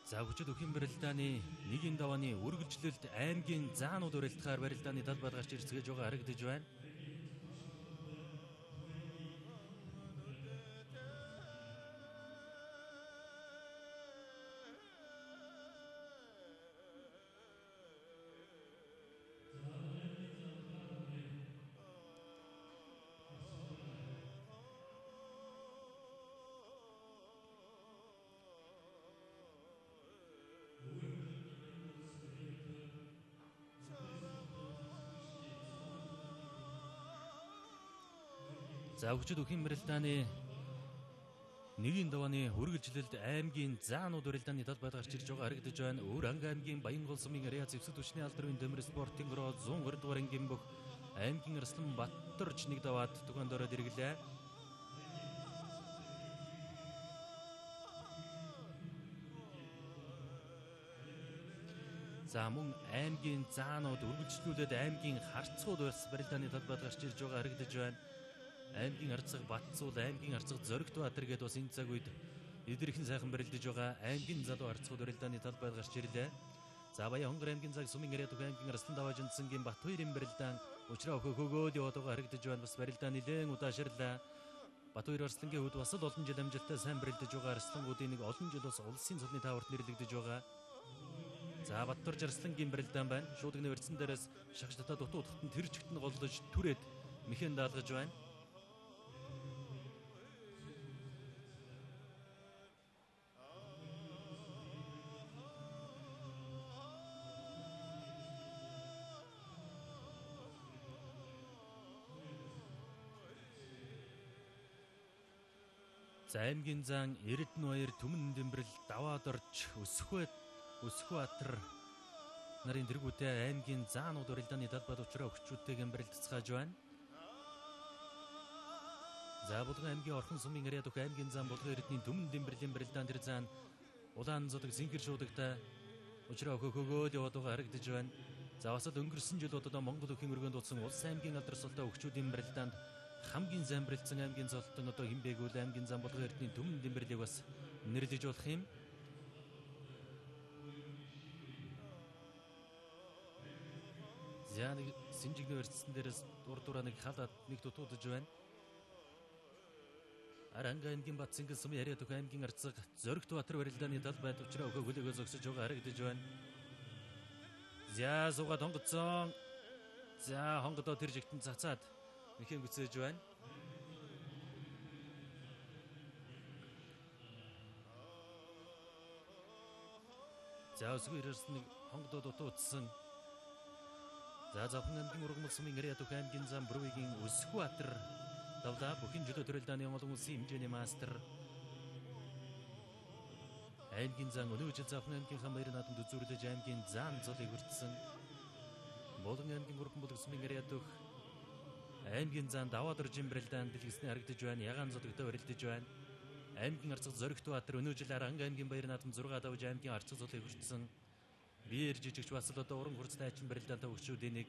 B: За хүчит өхийн барилдааны нэгэн давааны үргэлжлэлт аймгийн заанууд урилдахаар барилдааны талбайд гарч ирсгэж байгаа харагдаж байна. За хүчит өхийн барилдааны нэгэн давааны үргэлжлэлд аймгийн заанууд барилдааны талбайд гарч ирж байгаа харагдаж байна. Өвөр анги аймгийн Баянгол сумын Ариа зэвсэг түвшний алдрын дөмөр спортын гэрөө 120 дугаар ангийн бүх аймгийн Арслан Баттарч нэг даваад түгэнд ороод ирэглээ. За мөн аймгийн заанууд үргэлжлүүлээд аймгийн харцууд бас барилдааны талбайд гарч ирж байгаа харагдаж байна. Аймгийн арцаг Батцуул, аймгийн арцаг Зоригтбаатар гээд бас энэ цаг үед эдгэрхэн сайхан барилдаж байгаа аймгийн залуу арцгууд барилдааны талбайд гарч ирлээ. За Баян хонгор аймгийн цаг сумын Ариа түг аймгийн Арслан Даваажинцэнгийн Батбаярын барилдаан учраа хөгөөгөөд яваад байгаа харагдаж байна. Бас барилдаан нэлээд удаашрлаа. Батбаяр Арслангийн хувьд бас олон жил амжилттай сайн барилдаж байгаа арслангуудын нэг олон жил бас улсын цолны тааварт нэрлэгдэж байгаа. За Баттар Жарслангийн барилдаан байна. Шуудгны барьсан дээрээс шахаж татаа дутуудахт нь тэр чигт нь голдож түрээд мэхэн даалгаж байна. За аймгийн зан Эрдэнэбаяр Түмэн Дэмбэрэл даваад орж Өсөхбаатар нарын дэргүүтэй аймгийн заанууд барилдааны талбайд учраа өгчүүдтэйгэн барилдцгааж байна. За Булган аймгийн Орхон сумын Ариа түг аймгийн зан Булган Эрдэнэний Түмэн Дэмбэрэлийн барилдаан дээр зан улаан зодог Синхэр шуудагтай учраа хөгөөгөөд яваад байгаа харагдаж байна. За бас л өнгөрсөн жилүүдэд Монгол өхийн өргөнд дутсан улс аймгийн алдар султай өгчүүдийн барилдаанд хамгийн сайн барилдсан аймгийн золтон одоо хэн бэ гэвэл аймгийн зам Булган Эрдэнэний Түмэн Дэмбэрлийг бас нэрлэж болох юм. За нэг Синжигний барьсан дээрээс дураа нэг халаад нэг дутуудаж байна. Аранга аймгийн Батцэнгэл сумын Ариа түг аймгийн арцаг Зоригтбаатар барилдааны талбайд учраа өхөө хөлөөгөө зогсож байгаа харагдаж байна. За суугаад хонгоцсон. За хонгодоо тэр жигтэн цацаад мэхэн гүцээж байна. За өсгөө ирсэн нэг хонгодоо дутуудсан. За Завхан аймгийн Ургамал сумын Ариа түг аймгийн зам Бүрвигийн Өсөхбаатар давлаа бүхэн жөлөө төрөлдааны олон улсын хэмжээний мастер. Аймгийн зан өнөө жил Завхан аймгийн Хамбаяр наадамд үзүүлж аймгийн зан золыг хүртсэн. Болгон аймгийн Ургамал сумын Ариа түг аймгийн зан даваад оржин барилдаан дэлгэсний харагдаж байна. Ягаан зодогтой барилдаж байна. Аймгийн арцаг Зоригтбаатар өнөө жил Аранга аймгийн Баяр наадамд 6 давж аймгийн арцаг золыг хүртсэн. Биер жижигч бас л одоо уран хурцтай ачин барилдаантай өгчүүдийн нэг.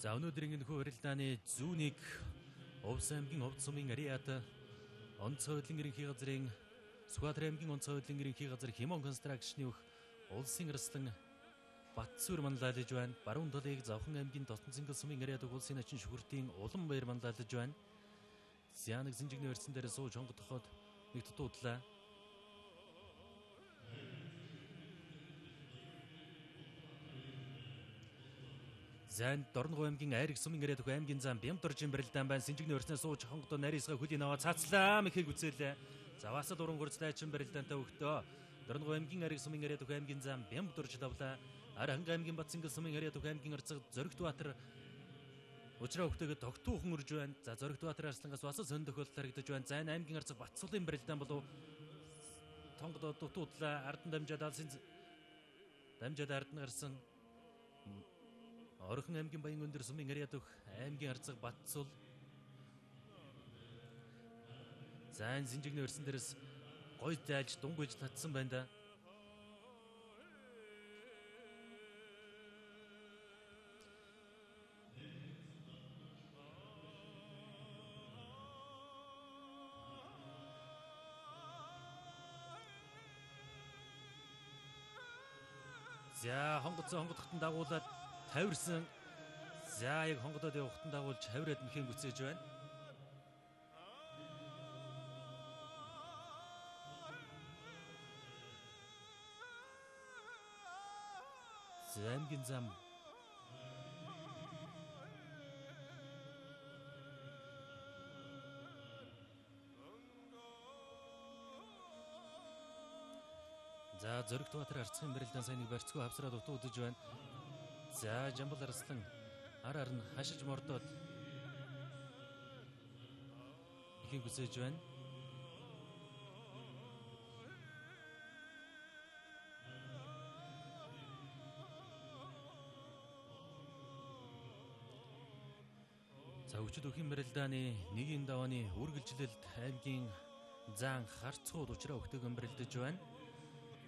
B: За өнөөдрийн энэ барилдааны зүүнийг Увс аймгийн Овд сумын Ариат онцгой хөдөлгөөний ерөнхий газрын Сүхбаатар аймгийн онцгой хөдөлгөөний ерөнхий газар Химон констракшны өөх улсын арслан Батцүр манлайлаж байна. Баруун талыг Завхан аймгийн Дотнцэнгэл сумын Ариат улсын ачин шүхэртийн улан баяр манлайлаж байна. Зянаг Синжигний барьсан дээр сууж хонгодоход нэг дутуудлаа. Зайн Дорногов аймгийн Айраг сумын ирээд өгөх аймгийн зам Бямдорж имбрэлдэн байна. Синжигний өрснөө сууж хонгодоо нарийсгаа хөлийн аваа цацлаа мэхийг үзээлээ. Заваасад уран хурцлаачин барилдаантай өгтөө. Дорногов аймгийн Айраг сумын ирээд өгөх аймгийн зам Бямдорж давлаа. Аранга аймгийн Батцингэл сумын ирээд өгөх аймгийн арцаг Зоригтбаатар Учраа өгтөөгөө тогтуухан үрж байна. За Зоригтбаатар арслангаас бас сөн тохиолдол харагдаж байна. Зайн аймгийн арцаг Батцуулын барилдаан болов тонгодоо дутуудлаа ардан дамжаад алсын дамжаад ардан гарсан Орхон аймгийн Баян өндөр сумын ирээд өгөх аймгийн арцаг Батцул. Зайн Синжигний өрсөн дээрээс гой дайлж дунгуйж татсан байна да. За хонгодохтон дагуулад тавирсан. За яг хонгодоод явахтан дагуулж хавираад мэхэн гүцээж байна. За аймгийн зам За Зоригтбаатар арцгийн барилдаан сайн нэг барьцгүй хавсраад утуудж байна. За Жамбал Арслан араар нь хашиж мордоод ихийг үсэж байна. За өчид өхийн барилдааны нэгийн давааны үргэлжлэлд аймгийн зан харцгууд учраа өгтөөгөн барилдаж байна.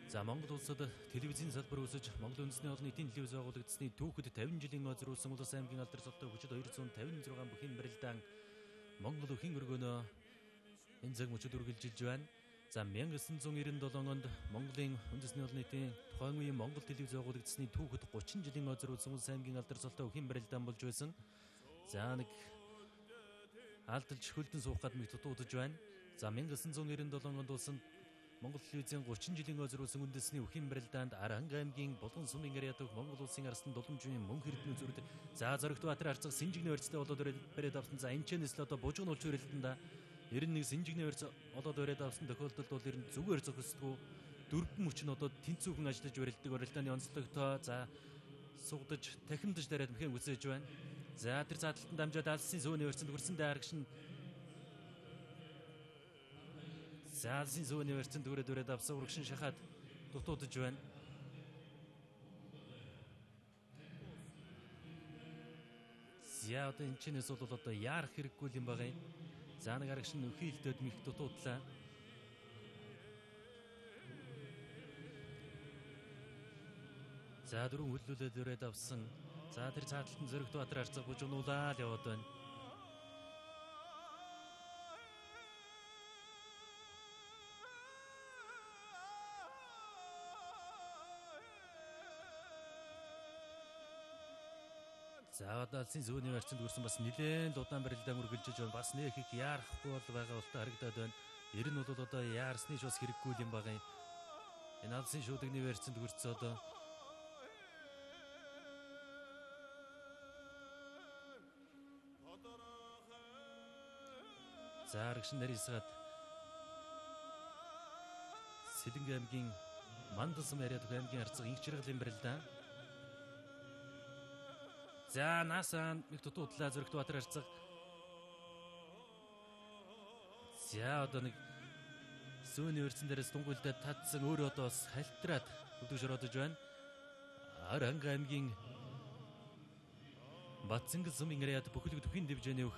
B: За Монгол улсад телевизийн салбар үүсэж Монгол үндэсний олон нийтийн телевиз байгуулагдсны түүхэд 50 жилийн зориулсан улс аймгийн алдар солтой хүчит 256 бүхий барилдаан Монгол өхийн өргөнөө энэ цаг мөчид үргэлжилж байна. За 1997 онд Монголын үндэсний олон нийтийн тухайн үеийн Монгол телевиз байгуулагдсны түүхэд 30 жилийн зориулсан улс аймгийн алдар солтой бүхий барилдаан болж байсан. За нэг алдалж хөлдөн суух гад мэд дуудаж байна. За 1997 онд улсын Монгол телевизийн 30 жилийн зориулсан үндэсний бүхий барилдаанд Аранга аймгийн Булган сумын ирээд өгөх Монгол улсын арслан Дулумжийн мөнх эрдэнэ зүрд за Зоригтбаатар арцаг Синжигний өрцтэй болоод бариад авсан. За энэчнээс л одоо бужиг нь улч хүрэлтэнд 91 Синжигний өрц болоод бариад авсан тохиолдолд бол ер нь зүгээр зохисдгүй дөрвөн мөч нь одоо тэнцүүхэн ажиллаж барилдаг барилдааны онцлогтой. За сугдаж тахимдаж дараад мэхэн үсэж байна. За тэр заалтанд дамжаад алсын сөөний өрцөнд хүрсэндээ харагшин За алсын сөөний өрцөнд дүрээд авсан урагшин шахаад дутуудж байна. За одоо энэ чинээс бол одоо яарах хэрэггүй юм байгаа юм. За нэг арагшин нөхөөлдөд мих дутуудлаа. За дөрөв хөллүүлээд өрөөд авсан. За тэр цааталтан Зоригтбаатар арцаг бужигнуулаад яваад байна. За одоо алсын сүүний барьцанд хүрсэн бас нэлээд удаан барилдаан үргэлжиж байна. Бас нэг их яарахгүй бол байгаа болтой харагдаад байна. Ер нь бол одоо яарсны ч бас хэрэггүй юм байгаа юм. Энэ алсын шуудагны барьцанд хүрсэн одоо За арагшин нарийсгаад Сэлэнг аймгийн Мандалсан яриад аймгийн арцаг инх чиргалын барилдаан. За наасан нэг дутуудлаа Зоригтбаатар арцаг. За одоо нэг сөөний өрцөн дээрээс дунгуйлдаад татсан өөрөө одоо бас халтраад өдөөж ородож байна. Аранга аймгийн Батцингэл сумын ирээд бүхэлд бүхий дивжээний өөх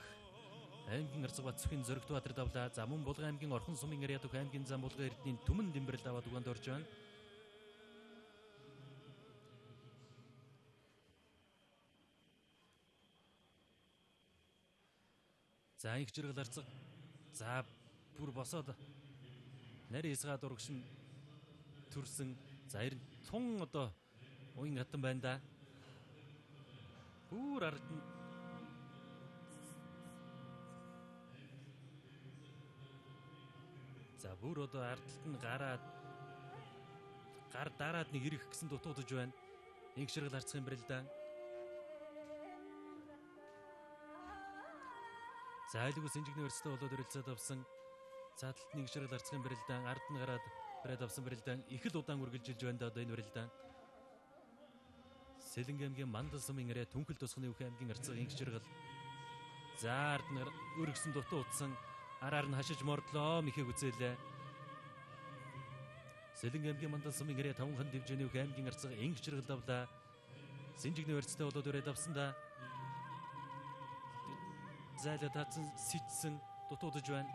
B: аймгийн арцаг Батцхийн Зоригтбаатар давлаа. За мөн Булган аймгийн Орхон сумын ирээд өөх аймгийн зам Булган эрдэнийн түмэн дэмбэрэлд аваад угаанд орж байна. За их жиргэл арцаг. За бүр босоод нарийн хязгаад урагшин төрсөн. За ер нь тун одоо уян хатан байна да. Бүр ард нь За бүр одоо ардталт нь гар дараад нэг ирэх гэсэн дутуудж байна. Инх ширгэл арцгийн барилдаан. За айлгүйс Синжигний өрсөлдөө болоод өрөлцөөд авсан. Цааталт нэг ширэл арцгын бэрэлдэн ард нь гараад бариад авсан бэрэлдэн их л удаан үргэлжилж байна да одоо энэ бэрэлдэн. Сэлэнг аймгийн Мандал сумын ирээ Түнхэл тусганы Үхэн аймгийн арцаг инх ширгэл. За ард нь өргөсөн дутуу утсан араар нь хашиж мордлоо мэхийг үзээлээ. Сэлэнг аймгийн Мандал сумын ирээ 5 хан дивжээний Үхэн аймгийн арцаг инх ширгэл давлаа. Синжигний өрсөлдөө болоод өрөөд авсан да. Зайлаа таацсан сэтсэн дутуудаж байна.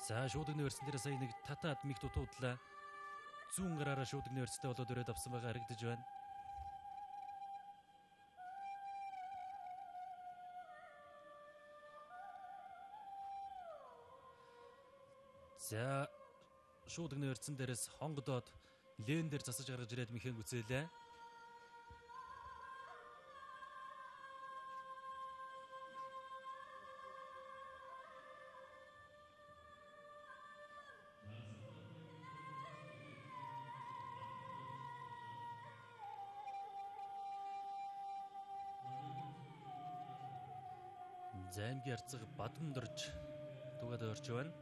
B: За шуудагны өрсөн дээр сая нэг татаад мих дутуудлаа. Зүүн гараараа шуудагны өрсөлдөө болоод өрөөд авсан байгаа харагдаж байна. За шуудагны өрцөн дээрээс хонгодоод лен дээр засаж гаргаж ирээд михэнг үзээлээ. За аймгийн арцаг Бадамдорж тугаад орж байна.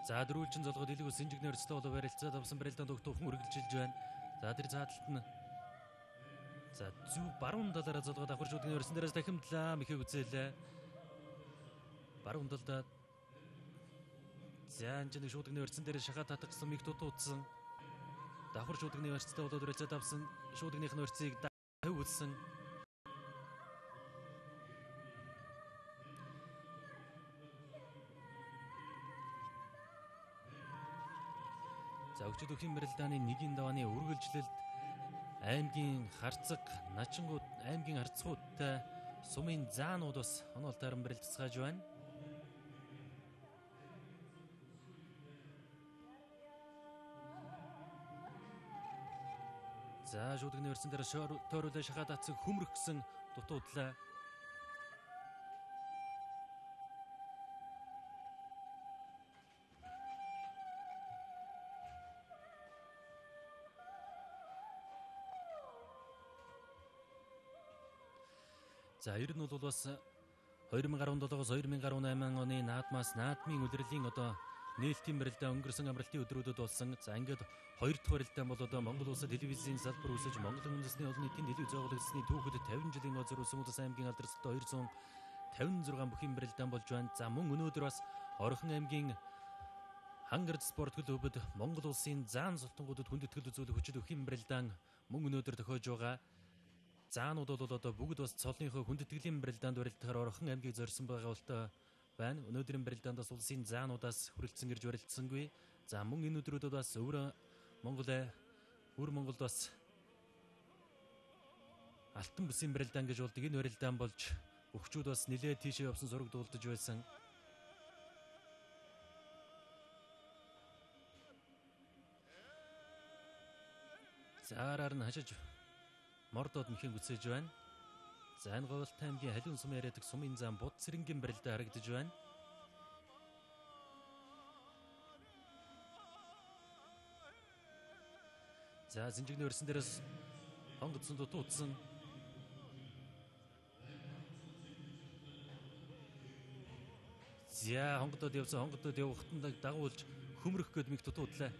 B: За дөрвөлжин золгоод илгүү Синжигний өрсөлдөө болоо барилцаад авсан барилдаанд өгтөөхөн үргэлжилж байна. За тэр цааталт нь за зүв баруун талаараа золгоод давхар шуудагны өрсөн дээрээс дахимдлаа мэхийг үзээлээ. Баруун талдаа за энэ шуудагны өрсөн дээрээс шахаа татгсан мих дутуудсан. Давхар шуудагны өрсөлдөө болоод барилцаад авсан шуудагныхын өрцийг давь үлсэн. За өчигд Үхэн барилдааны нэгийн давааны үргэлжлэлд аймгийн харцаг начингууд аймгийн арцгуудтай сумын заанууд бас онол таран барилцгааж байна. За шуудагны өрсөн дээр тойруулаа шахаад атсан хүмрэгсэн дутуудлаа. За ер нь бол бас 2017-оос 2018 оны наадмаас наадмын улирлын одоо нээлтийн барилдаа өнгөрсөн амралтын өдрүүдэд болсон. За ингээд 2 дахь барилдаан бол одоо Монгол улсад телевизийн салбар үүсэж Монгол үндэсний олон нийтийн телевиз байгуулагдсны түүхэд 50 жилийн өө зориулсан Улас аймгийн алдарсалтай 256 бүхий барилдаан болж байна. За мөн өнөөдөр бас Орхон аймгийн Хангард спорт клубуд Монгол улсын заан султангуудад хүндэтгэл үзүүлэх хүчит бүхий барилдаан мөн өнөөдөр тохиож байгаа. Заанууд бол одоо бүгд бас цолынхоо хүндэтгэлийн барилдаанд барилдахаар Орхон аймгийг зорьсон байгаа болтой байна. Өнөөдрийн барилдаандас улсын заануудаас хүрэлцэн ирж барилдсангүй. За мөн энэ өдрүүдэд бас өвөр Монголд бас алтан бүсийн барилдаан гэж болдог. Энэ барилдаан болж өвчүүд бас нэлээд тийшээ явсан зураг дуулдаж байсан. Заараар нь хашиж мордоод мөхийг үсэж байна. За энэ Говьлтай аймгийн Халиун сумын яриадаг сумын зам Буд цэрэнгийн барилдаа харагдаж байна. За Синжигний өрсөн дээрээс хонгодсон дутуудсан. За хонгодод явахтан дагуулж хөмрөх гээд мих дутуудлаа.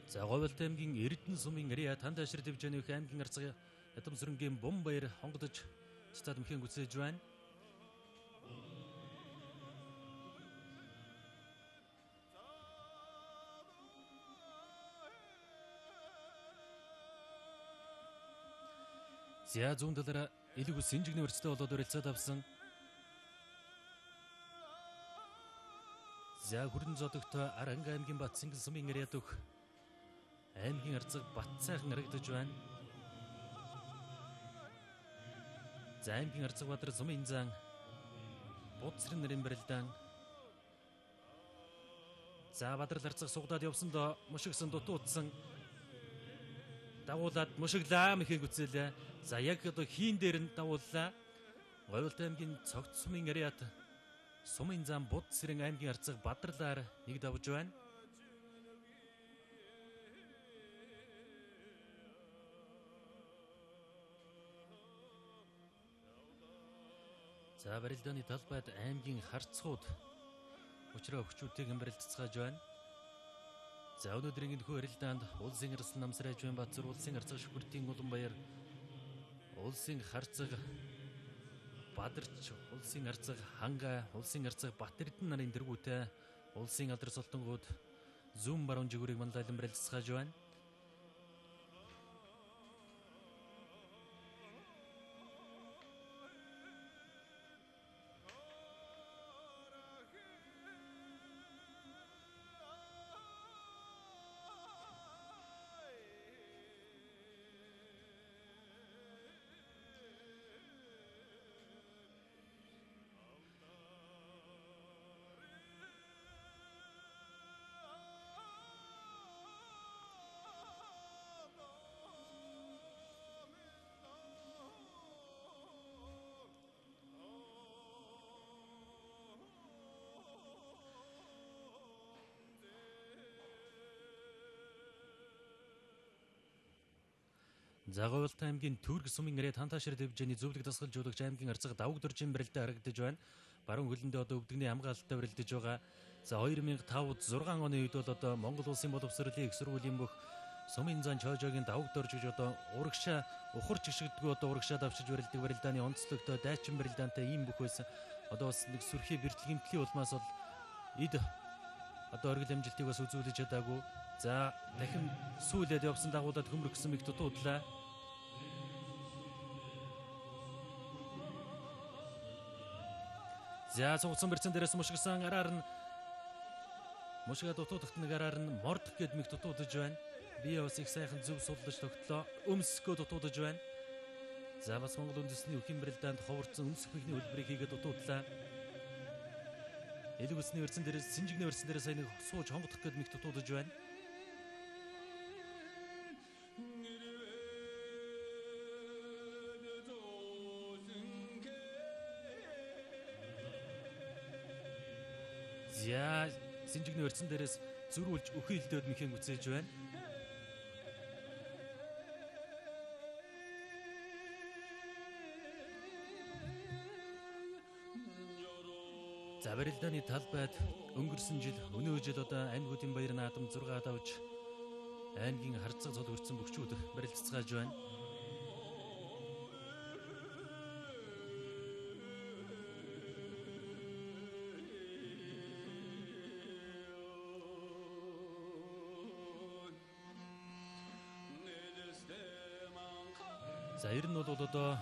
B: За Говьолт аймгийн Эрдэнэ сумын Ариа Тандашир дивизионы аймгийн арцаг Ядамсрынгийн Бомбаяр хонгодож стад мөхийн гүцээж байна. За зүүн талаараа Илгүү Синжигний өрцтэй болоод өрөлцөөд авсан. За хүрэн зодогтой Аранга аймгийн Батсингэн сумын Ариа дөх аймгийн арцаг Батцайхан харагдаж байна. За аймгийн арцаг Бадар сумын зан Будсрын нарын барилдаан. За Бадрал арцаг сугдаад явсандоо мушигсан дутуудсан. Дагуулад мушиглаа мэхийг үцээлээ. За яг одоо хийн дээр нь дагууллаа. Говьолт аймгийн цогт сумын Ариат сумын зам Будсрын аймгийн арцаг Бадралаар нэг давж байна. За барилдааны талбайд аймгийн харцгууд учраа өгчүүдтэйг барилдцгааж байна. За өнөөдрийн энэ барилдаанд улсын арслан намсрайж байна Бацар, улсын арцаг Шүхүртийн Уланбаяр, улсын харцаг Бадарч, улсын арцаг Ханга, улсын арцаг Батэрдэн нарын дэргүүтэй улсын алдар солтонгууд зүүн баруун жигүүрийг манлайлан барилдцгааж байна. За Говьолт аймгийн Түрк сумын Ариа Танташир дивизионы зөвлөг дасгалжуулагч аймгийн арцаг Давг Доржийн барилдаа харагдаж байна. Баруун хөлөндөө одоо өвдөгний хамгаалалтаа барилдаж байгаа. За 2005-6 оны үед бол одоо Монгол улсын боловсролын их сургуулийн бүх сумын зан Чоожогийн Давг Дорж гэж одоо урагшаа ухар чигшигдгүү одоо урагшаа давчиж барилдаг барилдааны онцлогтой дайчин барилдаантай ийм бүх байсан. Одоо бас нэг сүрхий бэртэл гэмтлийн улмаас бол эд одоо оргил амжилтыг бас үзүүлж чадаагүй. За дахин сүүлээд явсан дагуулад хөмрөгсөн их дутуудлаа. За цугцсан бэрцэн дээрээс мушигсан араар нь мушига дутуудагт нэг араар нь мордох гэд мэг дутуудаж байна. Бие бас их сайхан зөв суллаж тогтлоо. Өмсгөө дутуудаж байна. За бас Монгол үндэсний өхөн барилдаанд ховорцсон өмсөх мэгний хөлбөрийг хийгээд дутуудлаа. Элгүсний өрцөн дээрээс Синжигний өрцөн дээрээс сая нэг сууж хонгодох гэд мэг дутуудаж байна. За Синжигний өрцөн дээрээс зөрүүлж өхөн илдөөд мөхийн үцээж байна. За барилдааны талбайд өнгөрсөн жил өнөө жил одоо аймагуудын баяр наадам 6 давж аймгийн харцаг цол өрцөн бөхчүүд барилдцгааж байна. За ер нь бол одоо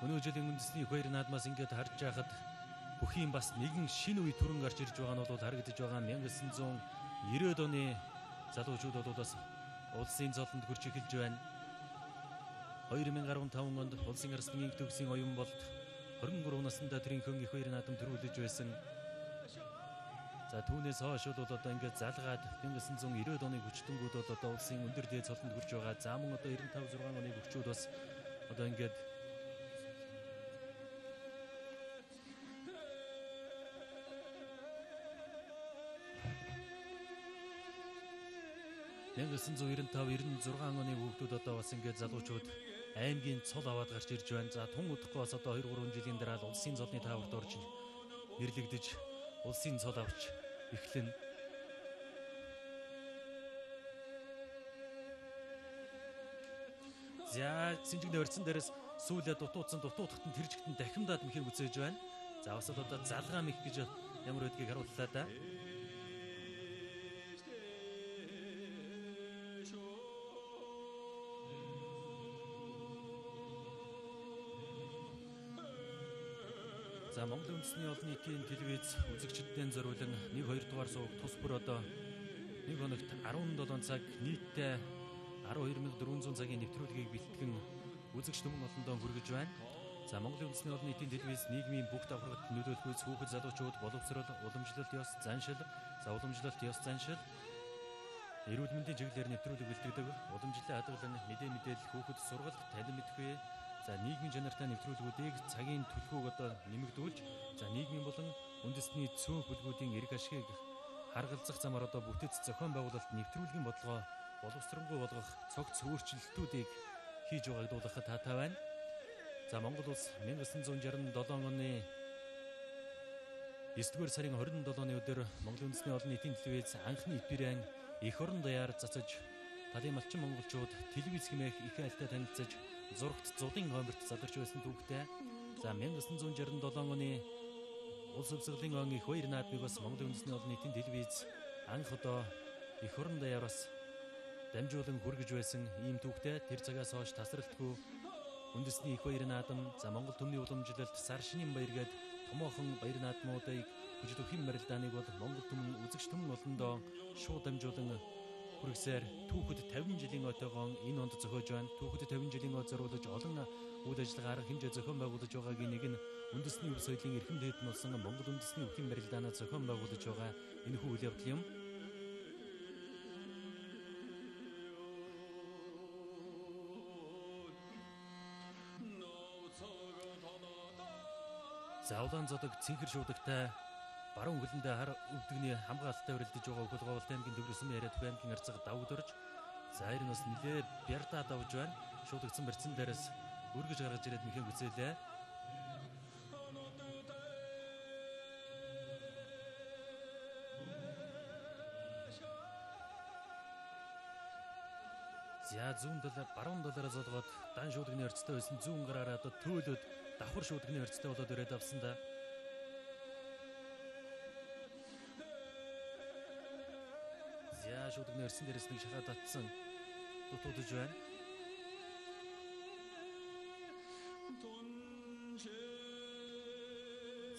B: өнөө жилийн үндэсний баяр наадмаас ингээд харж байхад бүхийн бас нэгэн шинэ үе түрэн гарч ирж байгаа нь бол харагдаж байгаа. 1990-ад оны залуучууд бол бас улсын золонд хүрч эхэлж байна. 2015 онд улсын арслан инх төгсийн оюун болд 23 наснда тэрийнхэн их баяр наадам төрүүлж байсан. За түүнээс хойш бол одоо ингээд залгаад 1990-ад оны хүчтэнгүүд бол одоо улсын өндөр дээд цолонд хүрч байгаа. За мөн одоо 95-6 оны хүчүүд бас одоо ингээд 1995-96 оны хүүхдүүд одоо бас ингээд залуучууд аймгийн цол аваад гарч ирж байна. За тун удахгүй бас одоо 2-3 жилийн дараа улсын цолны тааварт орж нэрлэгдэж улсын цол авч эхлэн. За Синжигний орцсон дээрээс сүүлээ дутуудахад нь тэр жигтэн дахимдаад мөхийг үзээж байна. За бас одоо залгаа мэх гэж ямар байдгийг харууллаа да. За Монголын үндэсний олон нийтийн телевиз үзэгчдэд зориулан 1-2 дугаар сууг тус бүр одоо нэг хоногт 17 цаг нийтдээ 12400 цагийн нэвтрүүлгийг бэлтгэн үзэгч түмэн олондоо хүргэж байна. За Монголын үндэсний олон нийтийн телевиз нийгмийн бүх давхаргад нөлөөлөхүйц хүүхэд залуучууд боловсрол, уламжлалт ёс заншил, уламжлалт ёс заншил, эрүүл мэндийн чиглэлээр нэвтрүүлэг бэлтгэдэг, уламжлалын хадгалан мэдээлэл хүүхэд сургалт танин мэдхүй. За нийгмийн чанартай нэвтрүүлгүүдийг цагийн түлхүүг одоо нэмэгдүүлж, за нийгмийн болон үндэсний цөөн хөлгүүдийн эрг ашгийг харгалзах замаар одоо бүтэц зохион байгуулалт нэвтрүүлгийн бодлогоо боловсронгуй болгох цогц өөрчлөлтүүдийг хийж байгааг дуулгахад таатай байна. За Монгол улс 1967 оны 9-р сарын 27-ны өдөр Монголын үндэсний олон нийтийн телевиз анхны эфирэн эх орон даяар цацаж талын малчин монголчууд телевиз хэмээх их айлтай танилцаж зурагт зудын хомберт задарч байсан түүхтэй. За 1967 оны улс өвсгөлийн он их 2 наадмыг бас Монголын үндэсний олон нийтийн телевиз анх одоо эх орон даяар бас дамжуулан хүргэж байсан ийм түүхтэй. Тэр цагаас хойш тасралтгүй үндэсний их 2 наадам, за Монгол төмний уламжлалт, сар шинийн баяр гээд томоохон баяр наадмуудыг хүчит өвхийн барилдааныг бол Монгол түмэн үзэгч түмэн олондоо шууд дамжуулан хүргэсээр түүхэд 50 жилийн ойтойгоо энэ онд зохиож байна. Түүхэд 50 жилийн ой зориулж олон үйл ажиллагаар хэмжээ зохион байгуулж байгаагийн нэг нь үндэсний өв соёлын эрхэм дээд нь болсон Монгол үндэсний өвхийн барилдаанаа зохион байгуулж байгаа энэхүү үйл явдал юм. За улаан зодог цэнхэр шуудагтай баруун хөлөндөө хар өвдөгний хамгаалалттай өрөлдөж байгаа Хөл Говьлт аймгийн Төвлөрсөн яриад аймгийн арцаг давгдорж, за энэ бас нэлээ бярдаа давж байна. Шуудагцсан барьцсан дээрээс өргөж гаргаж ирээд мөхийг үзээлээ. За зүүн талаар баруун талаараа золгоод дан шуудагны орцтой байсан зүүн гараараа одоо төөлөд давхар шуудагны орцтой болоод ирээд авсан да. За шуудагны орцсон дээрээс нэг шахаа татсан дутуудаж байна.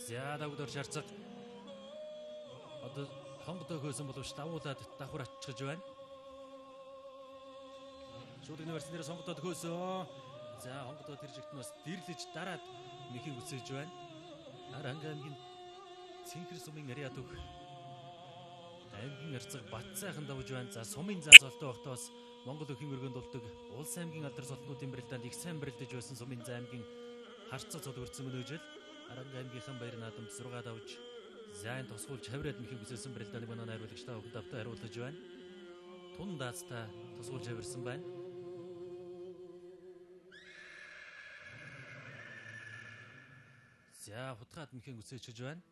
B: За давгдор шарцаг одоо хонгодоо хөөсөн боловч давуулаад давхар ачиж байна. Шуудагны орцсон дээрээс хонгодоо хөөсөн. За хонгодоо тэр жигт нь бас дэрлэж дараад мөхийг үсэж байна. Аранга аймгийн цэнхэр сумын ариа төх аймгийн арцаг бат сайхан давж байна. За сумын заа золтой багтаас Монгол өхийн өргөнд дулдаг улс аймгийн алдар золтнуудын барилдаанд их сайн барилдаж байсан сумын заа аймгийн харцаг цод өрцөн өнөөжл Аранга аймгийнхан баяр наадамд 6 давж зайн тосгуулж хавраад мөхийг үсэсэн барилдааны манай найруулагч та бүхэнд давтаа хариулж байна. Тун даацтай тосгуулж хавирсан байна. За хутгаад мөхийг үсэж байна.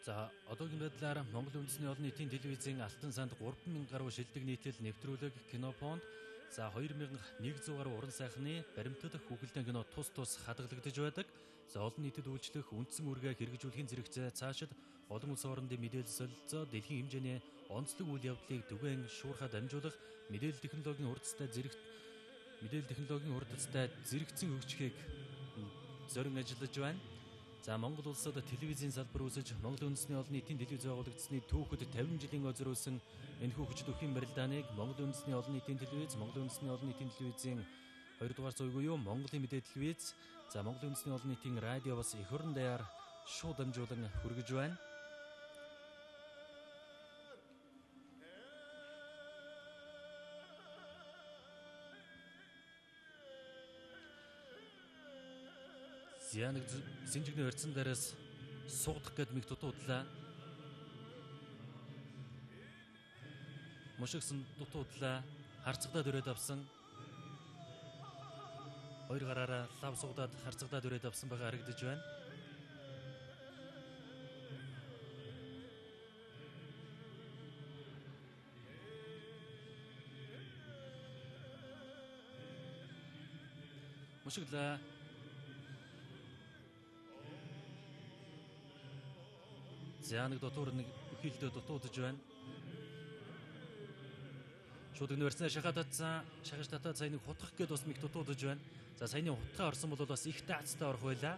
B: За одоогийн байдлаар Монголын үндэсний олон нийтийн телевизийн алтан санд 3000 гаруй шилдэг нийтлэл нэвтрүүлэг кинофонд, за 2100 гаруй уран сайхны баримтат хүүхэлдэйн кино тус хадгалагдаж байдаг. За олон нийтэд үйлчлэх үндсэн үүргээ хэрэгжүүлэхийн зэрэгцээ цаашид олон улсын хоорондын мэдээлэл солилцоо, дэлхийн хэмжээний онцлог үйл явдлыг түгээн шуурхаа дамжуулах мэдээлэл технологийн хурдцтай зэрэгцэн хөгжихийг зорин ажиллаж байна. За Монгол улсад телевизийн салбар үүсэж Монголын үндэсний олон нийтийн телевиз байгуулагдсны түүхэд 50 жилийн ой зориулсан энэхүү хүчит өвхийн барилдааныг Монголын үндэсний олон нийтийн телевиз, Монголын үндэсний олон нийтийн телевизийн 2 дугаар цуг буюу Монголын мэдээ телевиз, за Монголын үндэсний олон нийтийн радио бас эх орон даяар шууд дамжуулан хүргэж байна. За нэг Синжигний орцсон дээрээс суугдах гээд миг дутуудлаа. Мушигсан дутуудлаа. Харцагдаад өрөөд авсан. Хоёр гараараа лав суудаад харцагдаад өрөөд авсан байгаа харагдаж байна. Мушигла Зянаг дотор нэг ихэлдэ дутуудж байна. Шууд өнөрснөө шахаж татаад саяны хутгах гээд бас нэг дутуудж байна. За саяны хутгаа орсон бол бас их таацтай орох байлаа.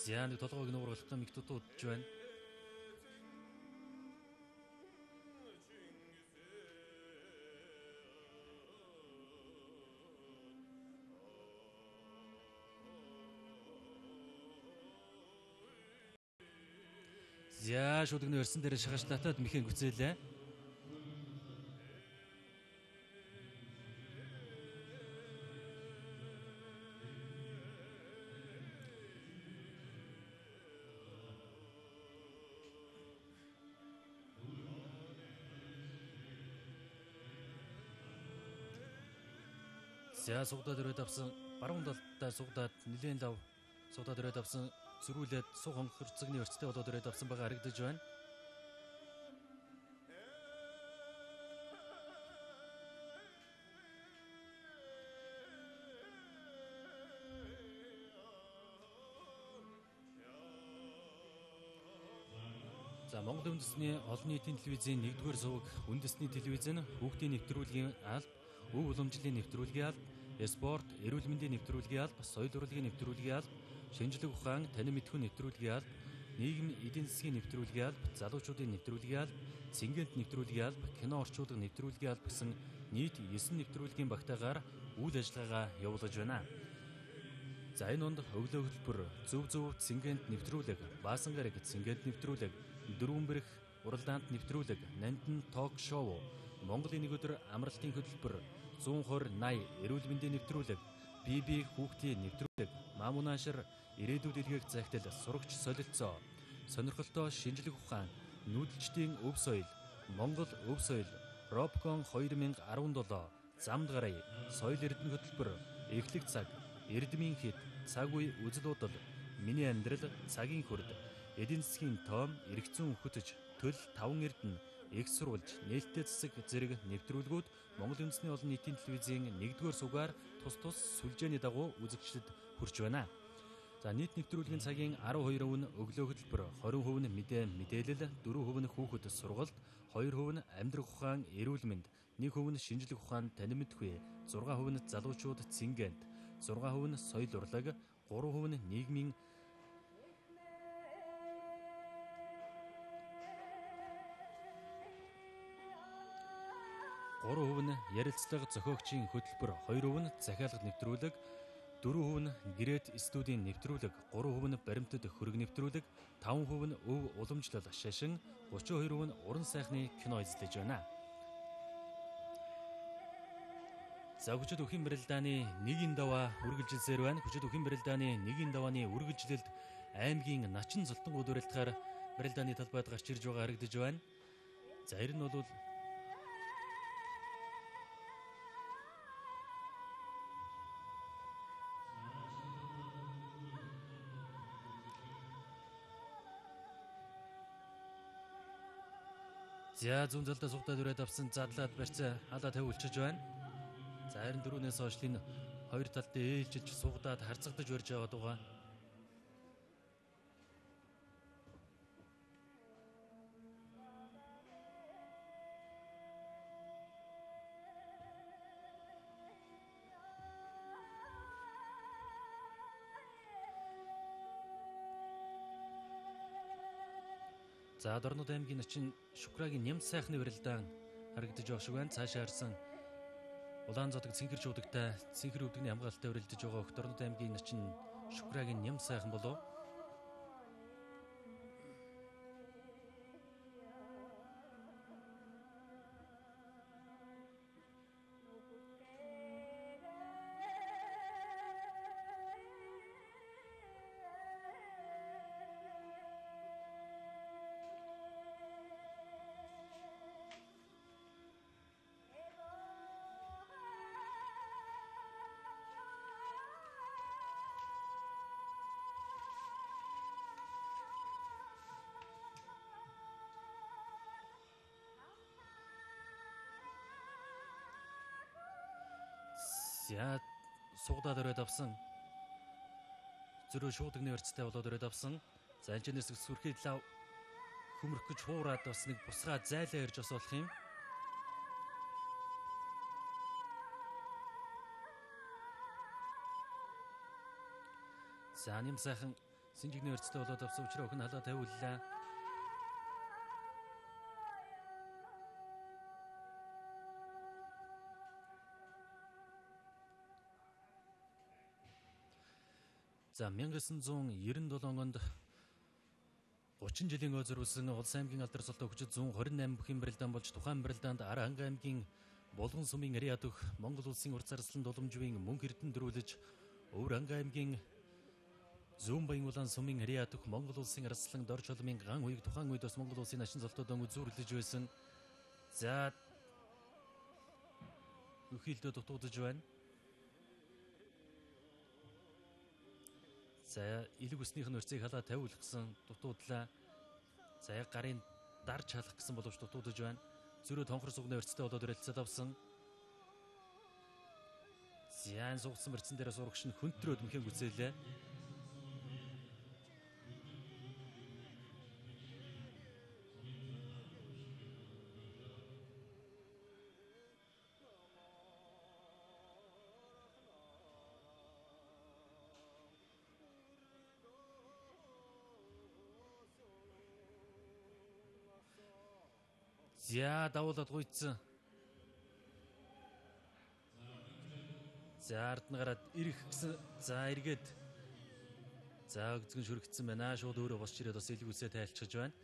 B: Зянаг толгойг нуургалах юм их дутуудж байна. За шууд өнөрсөн дээр шахаж татаад мэхэн гүцээлээ. За сугдаад өрөөд авсан баруун талдаа сугдаад нэлээд лав сугдаад өрөөд авсан зөрүүлээд суг хонгор цэгний өрцтэй болоод өрөөд авсан байгаа харагдаж байна. За Монгол үндэсний олон нийтийн телевизийн 1-р суваг үндэсний телевизэн хүүхдийн нэвтрүүлгийн алба, өв уламжлалын нэвтрүүлгийн алба, спорт, эрүүл мэндийн нэвтрүүлгийн алба, соёл урлагийн нэвтрүүлгийн алба, шинжлэх ухаан, танин мэдхүйн нэвтрүүлгийн алба, нийгэм эдийн засгийн нэвтрүүлгийн алба, залуучуудын нэвтрүүлгийн алба, цэнгэнт нэвтрүүлгийн алба, кино орчуулга нэвтрүүлгийн алба гэсэн нийт 9 нэвтрүүлгийн багтаагаар үйл ажиллагаагаа явуулж байна. За энэ онд өглөө хөтөлбөр, зөв цэнгэнт нэвтрүүлэг, баасан гараг цэнгэнт нэвтрүүлэг, дөрвөн бэрх уралдаанд нэвтрүүлэг, нандин ток шоу, Монголын нэг өдөр амралтын хөтөлбөр, 120-80 эрүүл мэндийн нэвтрүүлэг, BB хүүхдийн нэвтрүүлэг, Мамунаашир ирээдүйд илгээх захидал, сурагч солилцоо, сонирхолтой шинжлэх ухаан, нүүдэлчдийн өв соёл, Монгол өв соёл, Робкон 2017, замд гараа, соёл эрдэнэ хөтөлбөр, эхлэх цаг, эрдмийн хит, цаг үе үзэл бодол, миний амьдрал, цагийн хүрд, эдийн засгийн тоом, эрх зүйн хөтөж, төл, таван эрдэнэ, их сурвалж, нээлттэй засаг зэрэг нэвтрүүлгүүд Монгол үндэсний олон нийтийн телевизийн 1-р сувгаар тус сүлжээний дагуу үзэгчдэд хүрч байна. За нийт нэвтрүүлгийн цагийн 12% нь өглөө хөтөлбөр, 20% нь мэдээлэл, 4% нь хүүхэд сургалт, 2% нь амьдрах ухаан, эрүүл мэнд, 1% нь шинжлэх ухаан, танин мэдхүй, 6% нь залуучууд цэнгэнт, 6% нь соёл урлаг, 3% нь нийгмийн 3% нь ярилцлага зохиогчийн хөтөлбөр, 2% нь захиалга нэвтрүүлэг, 4% нь гэрээт студийн нэвтрүүлэг, 3% нь баримтат хөрөг нэвтрүүлэг, 5% нь өв уламжлал шашин, 32% нь уран сайхны кино эзлэж байна. За хүчит өхөн барилдааны 1-ийн даваа үргэлжилсээр байна. Хүчит өхөн барилдааны 1-ийн давааны үргэлжилэлд аймгийн Начин Золтонгууд барилдахаар барилдааны талбайд гарч ирж байгаа харагдаж байна. За ер нь бол за зүүн талдаа сугдаад өрөөд авсан задлаад барьцаа халаа тавиулчиж байна. За харин дөрөвнөөс хойш энэ хоёр талд ээлжиж сугдаад харцагдаж барьж байгаа дуугаа. За Дорнод аймгийн Начин Шукрагийн нямт сайхны барилдаан харагдаж байгаа шиг байна. Цаашаа харсан Улаан зодог цэнхэр жуудагтай цэнхэр өвдөгний хамгаалалттай барилдаж байгаа Дорнод аймгийн Начин Шукрагийн нямт сайхан болов. За сугадаад өрөөд авсан. Зөрөө шууд игний өрцтэй болоод өрөөд авсан. За энэчнээс сүрхий лав хөмөрөх гэж хуураад бас нэг бусгаа зайлаа ирж бас болох юм. За нэм сайхан синжигний өрцтэй болоод авсан учраас өхөн халаа тавиуллаа. За 1997 онд 30 жилийн өөзөрүүлсэн Улс аймгийн алдар султаа хүчит 128 бүхий барилдаан болж тухайн барилдаанд Аранга аймгийн Булган сумын Ариад өх Монгол улсын урт зарлалын дуламжийн мөнх эрдэнэ дөрвөлж Өвөр Анга аймгийн Зүүн Баян улаан сумын Ариад өх Монгол улсын арслан дор чулмын ган үеиг тухайн үед бас Монгол улсын начин золтоодон үзүүрлэж байсан. За үхэлдөө дутуудаж байна. За илэг үснийх нь өрцгийг халаа тавиулах гэсэн дутуудлаа. За яг гарын дарж халах гэсэн боловч дутуудаж байна. Зөрөө тонхор сугны өрцтэй болоод өрөлцөд авсан. Зяан сугсан өрцөн дээр сурагч нь хөнтрөөд мхэн гүцээлээ. За давуулаад гуйцсан. За ард нь гараад ирэх гэсэн. За эргээд. За өгзгөн шүрэгдсэн байна. Шууд өөрөө босч ирээд бас илэг үсээ тайлчж байна.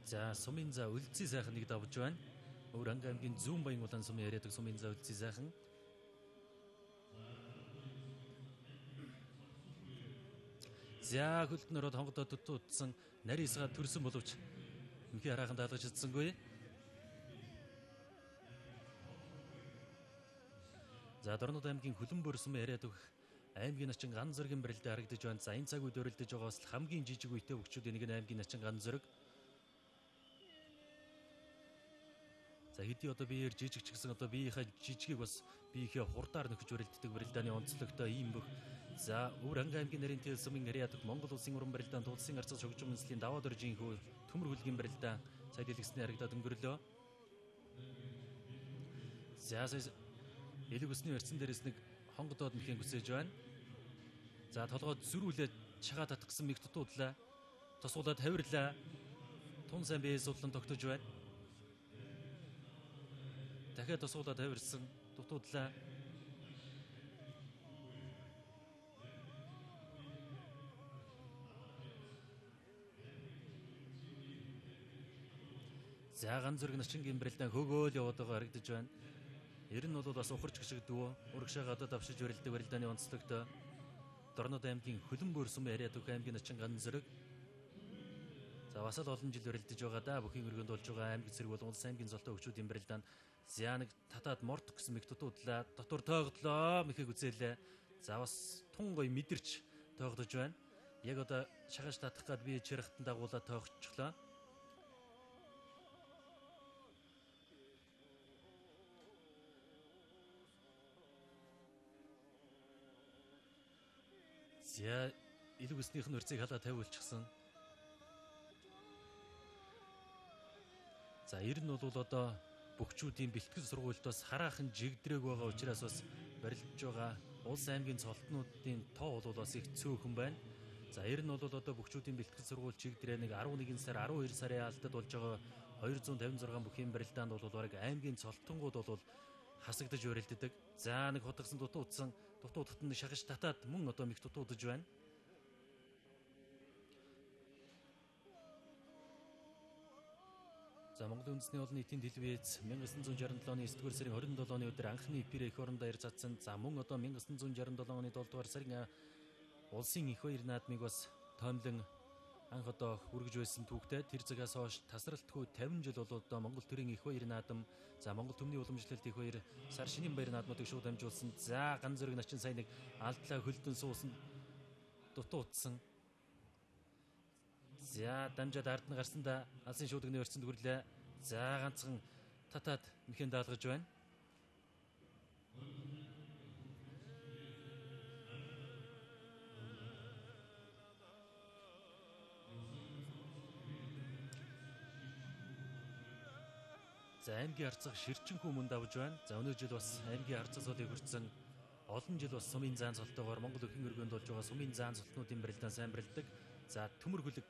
B: За сумын за үлций сайхан нэг давж байна. Өвөр Анга аймгийн Зүүн Баян улаан сумын яриадаг сумын за үлций сайхан. За хөлтнөрөө хонгодоо дутуудсан нарийсгаа төрсөн боловч мөнхийн хараахан даалгаж чадсангүй. За Дорнод аймгийн Хөлбөмбөр сумын яриад өгөх аймгийн начин ган зэргийн барилдаа харагдаж байна. За энэ цаг үед өрөлдөж байгаа бас хамгийн жижиг үетэй хөгчүүдийн нэг нь аймгийн начин ган зэрэг. За хэдий одоо биеэр жижиг ч гэсэн одоо биеийнхээ жижигийг бас биеийнхээ хурдаар нөхөж өрөлддөг барилдааны онцлогтой ийм бүх. За Өвөр Анга аймгийн нарийн тэл сумын Ариад өх Монгол улсын уран барилдаанд улсын арцаас шогжим үндэслийн даваа дөржийн хөө төмөр хөлгийн барилдаан сая дэлгэсний харагдаад өнгөрлөө. За элэг усны өрцөн дээрээс нэг хонгодоод мхэн гүсэж байна. За толгойд зүрүүлээд шагаа татах гэсэн мэг дутуудлаа. Тусуулаад тавирлаа. Тун сайн бие суулан тогтож байна. Дахиад тусуулаад тавирсан дутуудлаа. За ган зэрэг начингийн барилдаан хөөгөөл яваад байгаа харагдаж байна. Ер нь бол бас ухарч гიშг дүү урагшаа гадаад авшиж барилдаг барилдааны онцлогтой Дорнод аймгийн Хөлбөмбөр сумын Ариад өх аймгийн начин ган зэрэг. За бас л олон жил барилдаж байгаа да. Бүхий өргөнд болж байгаа аймаг зэрэг бол Улс аймгийн золтой хөгчүүдийн барилдаанд зянаг татаад морд гэсэн мэг дутуудлаа. Дотор тоогдлоо мэхийг үзээлээ. За бас тун гоё мэдэрч тоогдож байна. Яг одоо шагаж татах гад би чирхтэн дагуулаад тоогдчихлоо. За элэг үснийх нь өрцгийг халаа тавиулчихсан. За ер нь бол одоо бөхчүүдийн бэлтгэл сургуульд бас хараахан жигдрээг байгаа учраас бас барилдж байгаа улс аймгийн цолтнуудын тоо бол бас их цөөхөн байна. За ер нь бол одоо бөхчүүдийн бэлтгэл сургууль чигдрээ нэг 11 сар 12 сарын алдад болж байгаа 256 бүхий барилдаанд бол бараг аймгийн цолтонгууд бол хасагдаж өрөлддөг. За нэг хутгасан дутуудсан дутуудад нь шахаж татаад мөн одоо мэг дутуудаж байна. За Монголын үндэсний олон нийтийн телевиз 1967 оны 9 дугаар сарын 27-ны өдөр анхны эфирээ эх орондоо ирж чадсан. За мөн одоо 1967 оны 7 дугаар сарын улсын их баяр наадмыг бас тоомлон анх одоо хүргэж байсан түүхтэй. Тэр цагаас хойш тасралтгүй 50 жил бол одоо Монгол төрийн их баяр наадам, за Монгол төмний уламжлалт их баяр, сар шинийн баяр наадмуудыг шууд амжуулсан. За ган зэрэг начин сайн нэг алдлаа хөлдөн суусан дутуудсан. За дамжаад ард нь гарсанда алсын шуудагны өрцөнд хүрлээ. За ганцхан татаад мэхэн даалгаж байна. За аймгийн арцах ширчэнхүү мөн давж байна. За өнөө жил бас аймгийн арцах цолыг хүртсэн олон жил бас сумын заан цолтойгоор Монгол өхөн өргөнд болж байгаа сумын заан цолтнуудын барилдаан сайн барилдаг. За төмөр хүлэг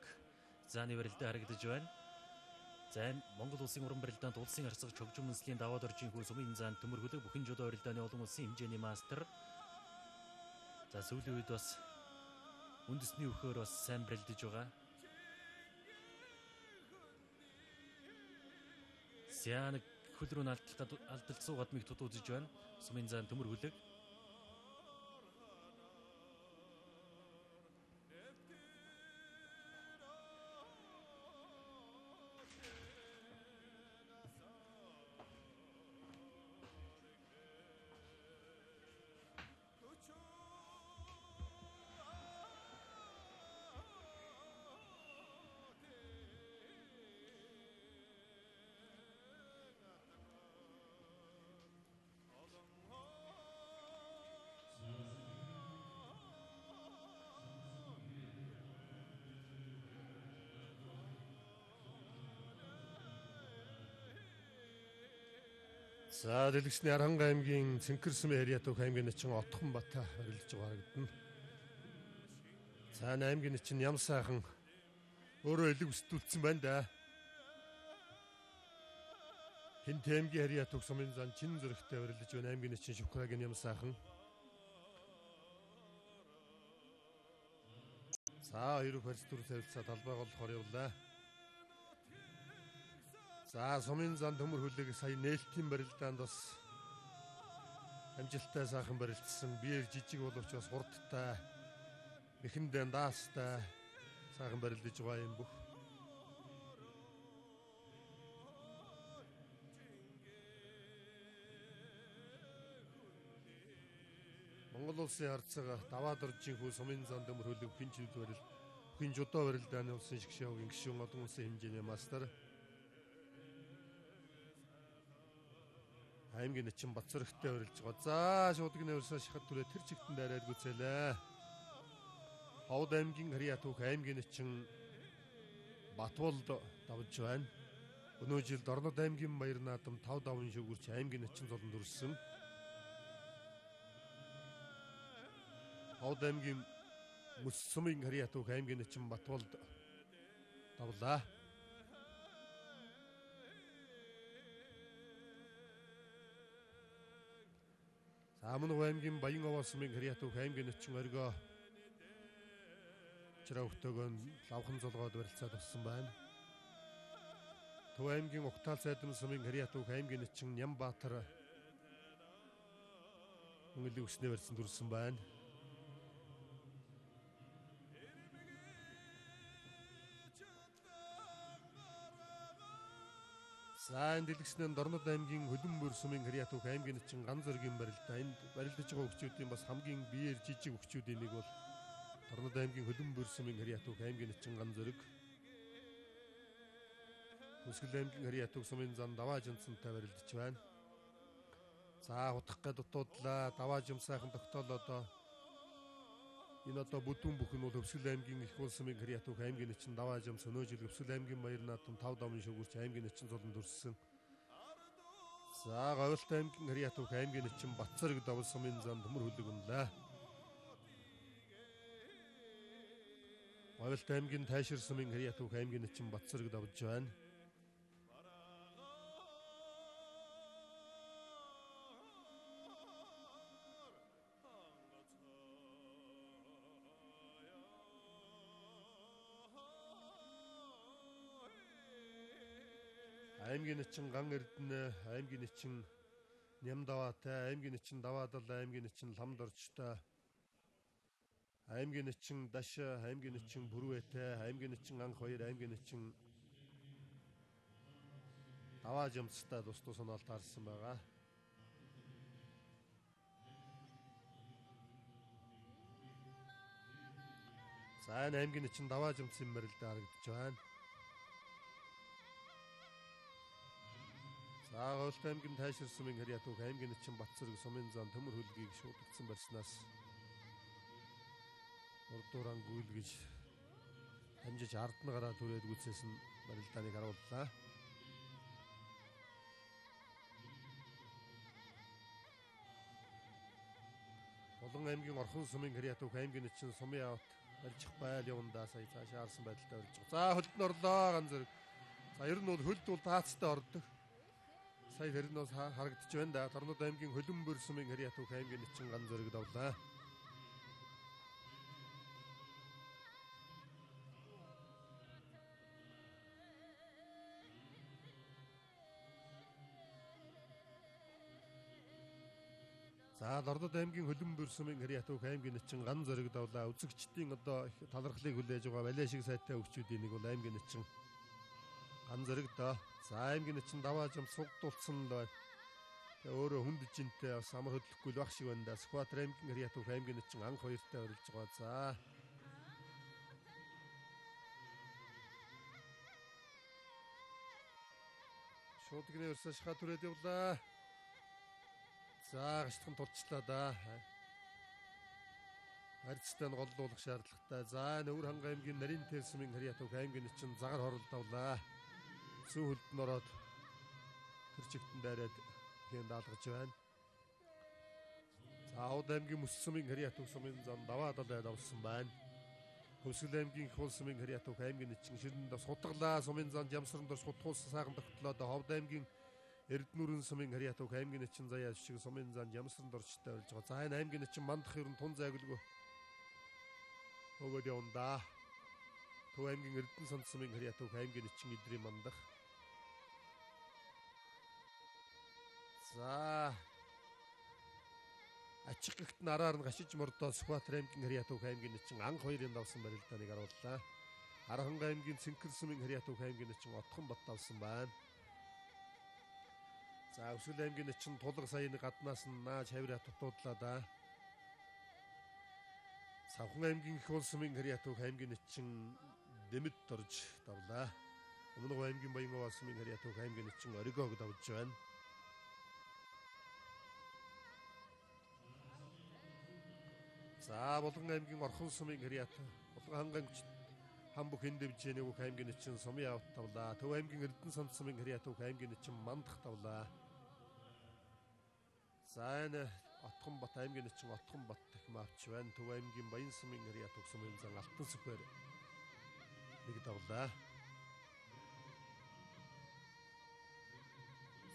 B: зааны барилдаа харагдаж байна. За Монгол улсын уран барилдаанд улсын арцах чогжим үндэслийн даваад оржийн хүү сумын заан төмөр хүлэг бүхэн жолоо барилдааны олон улсын хэмжээний мастер. За сүүлийн үед бас үндэсний өхөөр бас сайн барилдаж байгаа. Сянг хөл рүү алдалт суугаад миг тутуудж байна. Сумын заан төмөр хүлэг.
A: За дэлгэцний Аранга аймгийн Цэнхэрсүмэн Хариатуг аймгийн чин Отхон Бата барилдаж байгаа харагдана. За аймгийн чин ям сайхан өөрөө элэг өсдүүлсэн байна да. Хинт аймгийн Хариатуг сумын зан чин зөрөгтэй барилдаж байна аймгийн чин Шүхрагийн ям сайхан. За хоёр фарс дүр тавилцаа талбай болохоор явлаа. За сумын зан төмөр хүлээг сая нээлтийн барилдаанд бас амжилттай сайхан барилдсан. Биеэр жижиг боловч бас хурдтай, мэхэндээ даастай сайхан барилдаж байгаа юм бүх. Монгол улсын харцаг даваад оржийн хүү сумын зан төмөр хүлээг бүхэн жодоо барилдааны улсын шгшээгийн гишүүн олон улсын хэмжээний мастер. Аймгийн чин Бацрагтай барилж байгаа. За шуудгны өрсөөр шахад түрээ тэр чигтэн дайраад гүцээлээ. Ховд аймгийн Хариатуг аймгийн чин Батболд давж байна. Өнөө жил Дорнод аймгийн Баяр наадам 5-5 шүгүрч аймгийн чин золонд өрсөн. Ховд аймгийн Мөс сумын Хариатуг аймгийн чин Батболд давлаа. Амног аймгийн Баян овоо сумын Хариатуг аймгийн чин оргоо чираа өгтөөгөө лавхан золгоод барилцаад болсон байна. Төв аймгийн Уктаал сайдам сумын Хариатуг аймгийн чин Нямбаатар мөнгөлийн өснөө барьсан дүрсэн байна. За энэ дэлгэцнээ Дорнод аймгийн Хөлбөмбөр сумын Хариатуг аймгийн чин Ган зөргийн барилдаа. Энд барилдаж байгаа өгчүүдийн бас хамгийн биеэр жижиг өгчүүдийн нэг бол Дорнод аймгийн Хөлбөмбөр сумын Хариатуг аймгийн чин Ган зөрг. Хүсгэл аймгийн Хариатуг сумын зан даваа жимсэнтэй барилдаж байна. За хутгах гээд дутуудлаа даваа жим сайхан тогтоолоо. Энэ одоо бүдүүн бүхэн бол Өвсгөл аймгийн их улс сумын Хариатуг аймгийн чин даваа жим өнөө жил Өвсгөл аймгийн Баяр наадам 5-5 шүгүрч аймгийн чин золонд өрссөн. За Говьлт аймгийн Хариатуг аймгийн чин Бацраг давал сумын зан төмөр хүлэг үнэлээ. Говьлт аймгийн Тайшир сумын Хариатуг аймгийн чин Бацраг давж байна. Аймгийн чин Ган Эрдэнэ, аймгийн чин Нямдаваатай, аймгийн чин Даваадал, аймгийн чин Ламдорчтой, аймгийн чин Даш, аймгийн чин Бүрвэтэй, аймгийн чин Анх хоёр, аймгийн чин Даваа жимстай тус санаал таарсан байгаа. За аймгийн чинь даваа жимсэн мэрэлдэ харагдаж байна. За Голд аймгийн тайшир сумын хэрэг ятуух аймгийн чинь Батцэрэг сумын зам төмөр хөлгийг шуудагдсан барьснаас урдууран гүйлгэж хамжиж ардна гараа түрээд гүцээсэн барилдааныг харууллаа. Болон аймгийн Орхон сумын хэрэг ятуух аймгийн чинь сумын явт барьчих байл явандаа сая цаашаа харсан байдалтай орж байгаа. За хөлд нь орлоо ганц зэрэг. За ер нь бол хөлд бол таацтай ордог. Сая тэр нь бас харагдаж байна да. Торнод аймгийн Хөлбөмбөр сумын хэрэг ятуух аймгийн чинь ганц зэрэг давлаа. За Дордод аймгийн Хөлбөмбөр сумын хэрэг ятуух аймгийн чинь ганц зэрэг давлаа. Үзэгчдийн одоо их талархлыг хүлээж байгаа балиа шиг сайтай өгчүүдийн нэг бол аймгийн чинь ганц зэрэг доо. За аймгийн чинь даваа жим сугдуулсан л байна. Тэгээ өөрөө хүнд жинтэй бас амар хөдлөхгүй л баг шиг байна да. Скватер аймгийн хэрэг ятуух аймгийн чинь анх хоёртай орилж байгаа. За шууд гинэ өрсөж хатурээд явлаа. За гашхан тулчлаа да. Харьцтай нь голлуулах шаардлагатай. За Нөвөр ханга аймгийн нарийн тэрсмийн хэрэг ятуух аймгийн чинь загар хоролд авлаа. Сүү хөлд нь ороод тэр чигтэн дайраад хэн даалгаж байна. За Ауд аймгийн Мөс сумын хэрэг ятуух сумын зам даваа далайд авсан байна. Хөвсгөл аймгийн Хул сумын хэрэг ятуух аймгийн чинь ширэнд сутгалаа сумын зам Жамсран дор сутгуулсан сайхан тогтлоо. Ховд аймгийн Эрдэнүрэн сумын хэрэг ятуух аймгийн чинь заяа шиг сумын зам Жамсран дорчтой болж байгаа. За энэ аймгийн чинь мандах ер нь тун зайглгүй өгөөд явна. Төв аймгийн Эрдэнэ санд сумын хэрэг ятуух аймгийн чинь идрийн мандах. За ачих гихт нь араар нь гашиж мордоо Скватер аймгийн хэрэг ятуух аймгийн чинь анх хоёрын давсан барилдааныг харууллаа. Арахан аймгийн Цэнхэр сумын хэрэг ятуух аймгийн чинь Отхон бат давсан байна. За Өсгөл аймгийн чинь тулга саяны гаднаас нь нааж хавраа дутуудлаа да. Савхан аймгийн Их улс сумын хэрэг ятуух аймгийн чинь Дэмэд орж давлаа. Өмнөг аймгийн Баянгова сумын хэрэг ятуух аймгийн чинь Оригог давж байна. За Булган аймгийн Орхон сумын хэрэг ятуух Булган ханган хам бүх энэ дэвжээний бүх аймгийн чинь сумын явт давлаа. Төв аймгийн Эрдэнэ санд сумын хэрэг ятуух аймгийн чинь мандах давлаа. За энэ Отхон бат аймгийн чинь Отхон бат гэх авч байна. Төв аймгийн Баян сумын хэрэг ятуух сумын зан Алтан сүхбэр нэг давлаа.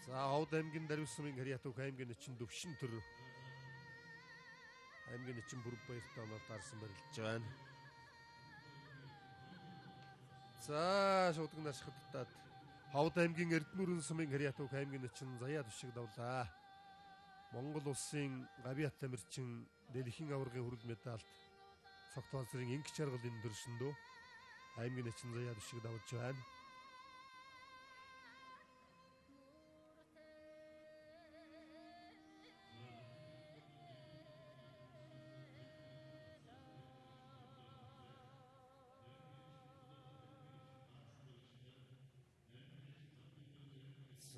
A: За Ховд аймгийн Дарвис сумын хэрэг ятуух аймгийн чинь Дөвшин төр аймгийн чинь Бүрэг баяртай оноор таарсан барилж байна. За шуудган ашиглалтад Ховд аймгийн Эрдэнүрэн сумын хэрэг ятуух аймгийн чинь заяа төшиг давлаа. Монгол улсын Гавьяат тамирчин дэлхийн аваргын хүрэл медальт цогт панцрын инх чаргалын дөрсөндөө аймгийн чинь заяа төшиг давж байна.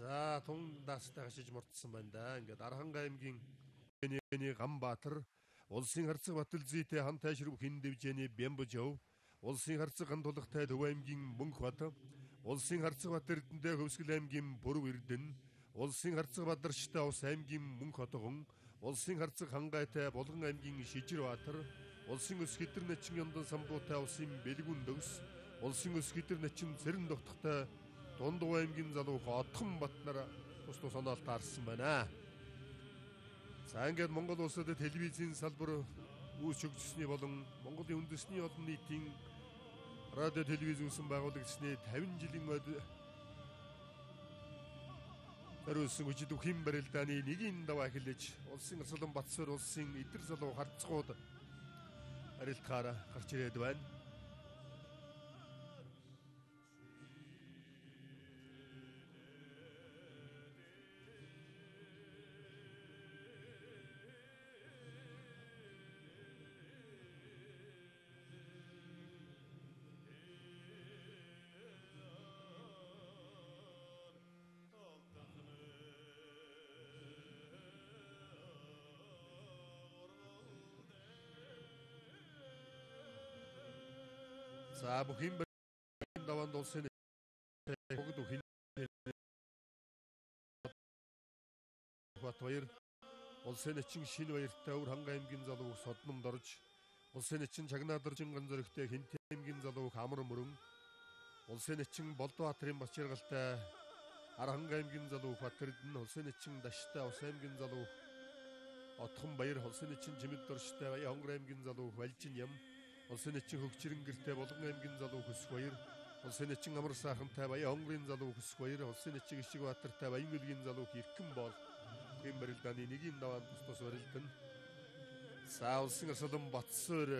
A: За тундаастай хашиж мурдсан байна да. Ингээд Арханга аймгийн Ганбаатар, улсын харцаг Батэлзийтэй хан тайшруу хин дэвжээний Бямбожов, улсын харцаг Гандулгатай Төв аймгийн Мөнхбат, улсын харцаг Бат Эрдэнэтэй Хөвсгөл аймгийн Бүрв Эрдэнэ, улсын харцаг Бадарчтай Ус аймгийн Мөнх Хотгон, улсын харцаг Хангайтай Булган аймгийн Шижирбаатар, улсын өс хидэр начин Яндан самбуутай Усын Бэлгүн дөгс, улсын өс хидэр начин Цэрэн догтохтой Дундгов аймгийн залуух Отхон бат нараа тус санаал таарсан байна. За ингээд Монгол улсад телевизийн салбар үүс хөгжсөний болон Монголын үндэсний олон нийтийн радио телевиз үүсэн байгуулагдсны 50 жилийн мод зориулсан хүчит өхим барилдааны нэгийн даваа эхэлж улсын Асулан Батсуур улсын Идэр залуу харцгууд барилдахаараа гарч ирээд байна. За бүхэн даванд улсын бүгд бүхэн Батбаяр улсын эчин шинэ баяртай өвөр ханга аймгийн залууг содномд орж улсын эчин чагнаадаржин ган зөрөгтэй Хинт аймгийн залууг амар мөрөн улсын эчин Болдбаатарын бас жаргалтай Аранга аймгийн залууг Батэрдэн улсын эчин Даштай ус аймгийн залууг Отхон баяр улсын эчин Жимэд дорштой Баян хонгор аймгийн залууг Валжин ям улсын эчин Хөгжирэн гэртэй Болгон аймгийн залууг Хөс баяр улсын эчин Амар сайхантай Баян хонгорын залууг Хөс баяр улсын эчин Ишиг Баатартай Баян өлгийн залууг Ирхэн бол ийм барилдааны нэгийн даваанд тус барилдан за улсын арслан Батсуур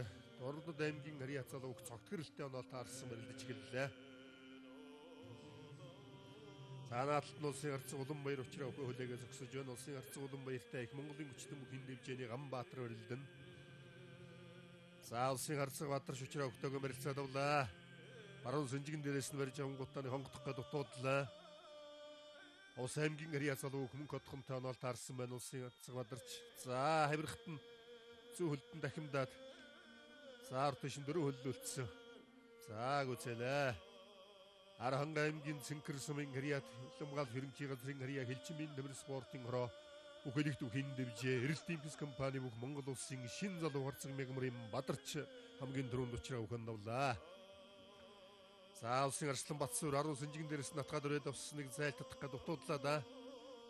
A: Дорнод аймгийн Харьяа залууг цогтгөрлөлтөй оноо таарсан барилдаж эхэллээ. Цаанаалт нь улсын арцсан Уланбаяр учраа өхөө хүлээгээ зогсож байна. Улсын арцсан Уланбаяртай их Монголын хүчтэн бүхий дэмжээний Ганбаатар барилдан. За улсын арцсан Баатар шүчраа өгтөөгөө барилцаад авлаа. Баруун сүнжигэн дээрээс нь барьж авангуудаа хонгодох гээд дутуудлаа. Ус аймгийн Харьяа залууг хүмүүн хотхонтой оноо таарсан байна улсын арцсан Баатарч. За хавирхт нь зүү хөлдөн дахимдаад за ортошин дөрөв хөллөлдсөн. За гүцээлээ. Аранга аймгийн Цэнхэр сумын Харьяат Илэмгал хөрөнгөний газрын Харьяа хэлчмийн нэмэр спортын хороо бүхэлдээ бүхэн дэвжээ. Эрэлт импис компани бүх Монгол улсын шин залуу харцаг мягмарын Бадарч хамгийн дөрөнд учраа өгөн давлаа. За улсын арслан Батсуур 10 сэнжигэн дээрээс натгаад өрөөд авсныг зайлтдах гээд дутуудлаа да.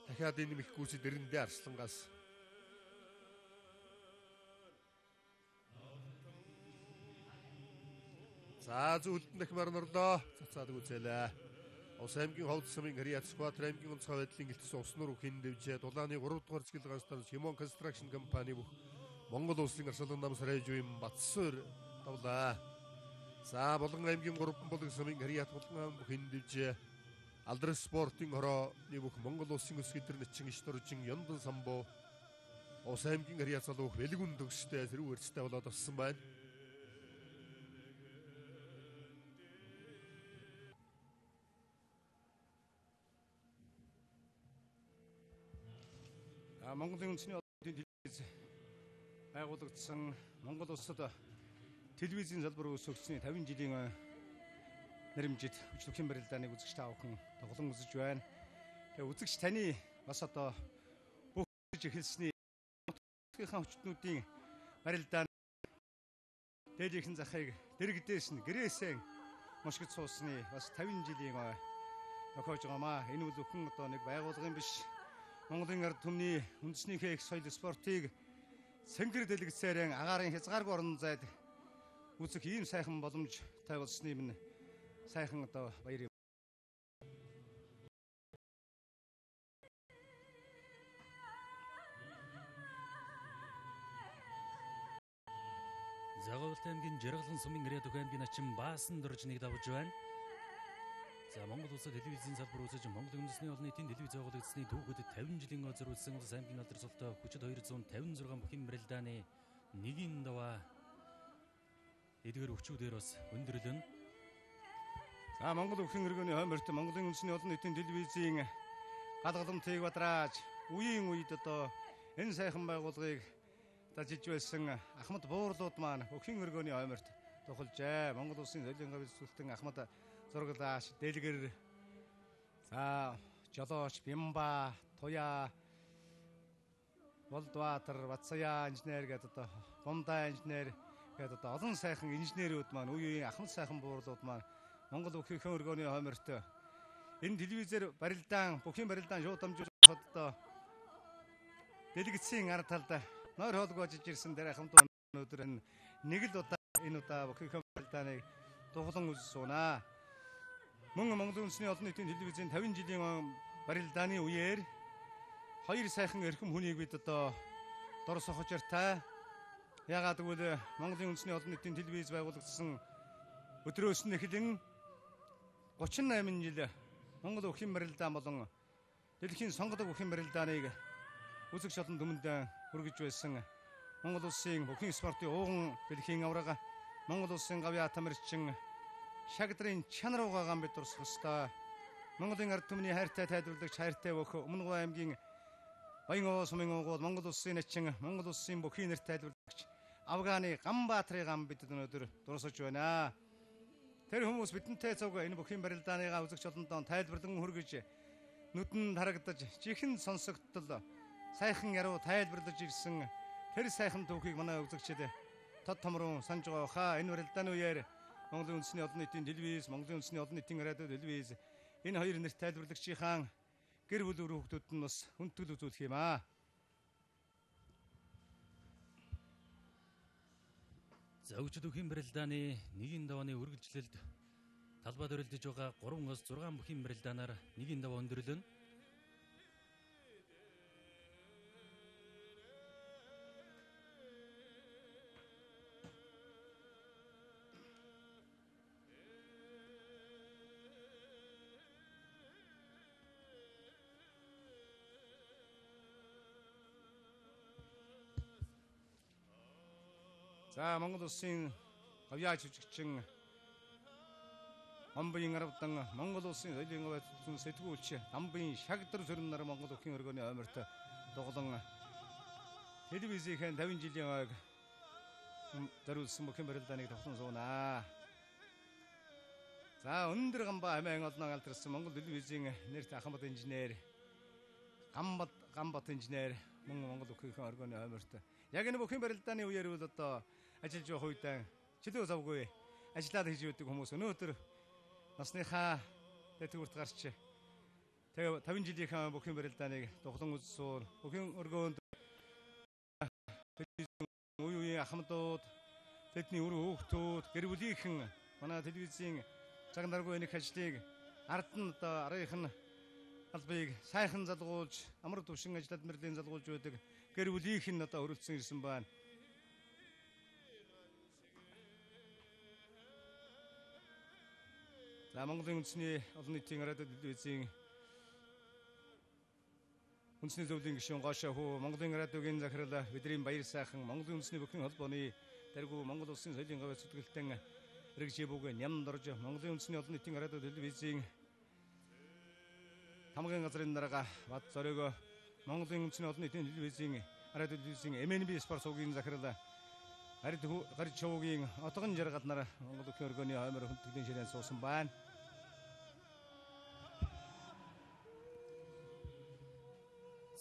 A: Дахиад энэ их гүйцэд дэрэндээ арслангаас. За зөвлөлтөнд дахимаар норлоо. Цацаад үзээлээ. Ус аймгийн Ховд сумын Харьяат Скватер аймгийн онцгой байдлын гэлтс ус нур бүхэн дэвжээ. Дулааны 3 дугаар цэцгэлэг ганцтан Шимон констракшн компани бүх Монгол улсын арслан нам сарайжуйн Батсуур давлаа. За Болгон аймгийн 3 болон сумын Харьяат Болгон бүхэн дэвжээ. Алдрас спортын хорооны бүх Монгол улсын өсгөлдөр нэчин иш дуржин Ёндан самбуу Ус аймгийн Харьяат залуух бэлгүн төгстэй зэрэг үрцтэй болоод авсан байна.
C: Монголын үндэсний одын телевиз байгуулагдсан Монгол улсад телевизийн салбар өсөгдсөний 50 жилийн нэрмжид өчлөхийн барилдааныг үзэгч та бүхэн тоглон үзэж байна. Тэгээ үзэгч таны бас одоо бүх эхэлсний нутгийн хүчтнүүдийн барилдаан дээлийнхэн захыг дэрэгдээс нь гэрээсэн мушгид суусны бас 50 жилийн тохиож байгаамаа. Энэ бол зөвхөн одоо нэг байгууллагын биш. Монголын ард түмний үндэснийхээ их соёл спортыг сэнхэр дэлгэцээрэн агаарын хязгааргүй орон зайд үзэх ийм сайхан боломж тавьуулсны минь сайхан одоо баяр юм.
B: Загалт аймгийн Жаргалан сумын Харьяа Түхэн аймгийн ачин Баасан дөржнийг давж байна. За Монгол улсад телевизийн салбар үүсэж Монголын үндэсний олон нийтийн телевиз байгуулагдсны түүхэдэд 50 жилийн зориулсан улс аймгийн алдар султай хүчит 256 бүхэн барилдааны нэгийн даваа эдгээр өвчүүдээр бас өндөрлөн.
C: За Монгол өвчин өргөний хойморт Монголын үндэсний олон нийтийн телевизийн галгаламтыг бадрааж үеийн үед одоо энэ сайхан байгууллагыг дажиж байсан Ахмад буурлууд маань өвчин өргөний хойморт тохолжээ. Монгол улсын соёлын гавьяалцуултан Ахмад зурглааш, дэлгэр, за жолооч, Бямба, Туяа, Болдбаатар, Батсаяа инженер гэдэг одоо Бомдаа инженер гэдэг одоо олон сайхан инженерүүд маань үеийн Ахмад сайхан буурлууд маань Монгол өвхийн өргөний хойморт энэ телевизээр барилдаан, бүхий барилдаан шууд дамжуулахад одоо дэлгэцийн ард талд нойр хоолгүй ажиж ирсэн дээр хамт өнөөдөр нэг л удаа энэ удаа бүхий барилдааныг дуглан үзсүнаа. Мөн Монголын үндэсний олон нийтийн телевизийн 50 жилийн барилдааны үеэр хоёр сайхан эрхэм хүнийг бид одоо дор сохожиртай. Яагаад гэвэл Монголын үндэсний олон нийтийн телевиз байгуулагдсан өдрөөс нь эхлэн 38 жил Монгол өвхийн барилдаан болон дэлхийн сонгодог өвхийн барилдааныг үзэгч олон түмэнд хүргэж байсан Монгол улсын өвхийн спортын ууган дэлхийн авраг Монгол улсын гавьяа тамирчин шагдрын чанар угаагаан бид дурсах ёстой. Монголын ард түмний хайртай тайлбарлагч хайртай өөх Өмнөгов аймгийн Баян сумын уугуул Монгол улсын начин Монгол улсын бүхий нэр тайлбарлагч Афганы Ганбаатарын гам бидэд өнөөдөр дурсаж байна. Тэр хүмүүс бидэнтэй цуг энэ бүхэн барилдааныгаа үзэгч олондоо тайлбарлан хүргэж нүдэн харагдаж чихэн сонсогдтол сайхан яруу тайлбарлаж ирсэн тэр сайхан түүхийг манай үзэгчид тод томрон санаж байгаа хаа. Энэ барилдааны үеэр Монголын үндэсний олон нийтийн телевиз, Монголын үндэсний олон нийтийн радио телевиз энэ хоёр нэрт тайлбарлагчийн гэр бүл хүүхдүүд нь бас хүндэтгэл үзүүлэх юм аа.
B: Зөвчд бүхэн барилдааны нэгэн давааны үргэлжлэлд талбайд өрөлдөж байгаа 3-аас 6 бүхэн барилдаанаар нэгэн даваа өндөрлөн
C: За Монгол улсын гавьяа жүжигчин Амбын аравдан Монгол улсын соёлын гавьяа сэтгүүлч Амбын шагдар сүрэн нар Монгол өхөн өргөний ойморт дуглан телевизийн 50 жилийн ойг зориулсан бүхэн барилдааныг тогтсон суунаа. За өндөр гамбаа амиан олноо алтарсан Монгол телевизийн нэрт Ахмад инженер Гамбат инженер Монгол өхөн өргөний ойморт яг энэ бүхэн барилдааны үеэр бол одоо ажиллаж байх үед чөлөө завгүй ажиллаад хийж өгдөг хүмүүс өнөөдөр насныхаа тэтгүрт гарч тэгээ 50 жилийнхаа бүхэн барилдааныг дуглан үзсэн бүхэн өргөөнд үе үеийн ахмадууд тэдний үр хүүхдүүд гэр бүлийнхэн манай телевизийн цагнаргүй нэг ажлыг ард нь одоо арынх нь албыг сайхан залгуулж амар төвшин ажиллаад мэрлийн залгуулж байдаг гэр бүлийнх нь одоо хөрөлдсөн ирсэн байна. За Монголын үндэсний олон нийтийн радио телевизийн үндэсний зөвлөлийн гишүүн Гошоо хүү Монголын радиогийн захирал бидний баяр сайхан Монголын үндэсний бүхэн холбооны тэргүү Монгол улсын соёлын гавьяа зүтгэлтэн хэрэгжибүүг нямд орж Монголын үндэсний олон нийтийн радио телевизийн хамгийн газрын дарга бат зориг Монголын үндэсний олон нийтийн телевизийн радио телевизийн MNB спорт сувгийн захирал гарч шуугийн отгон жаргал нар Монгол өхөн өргөний оймор хүндэтгэлийн ширээн суусан байна.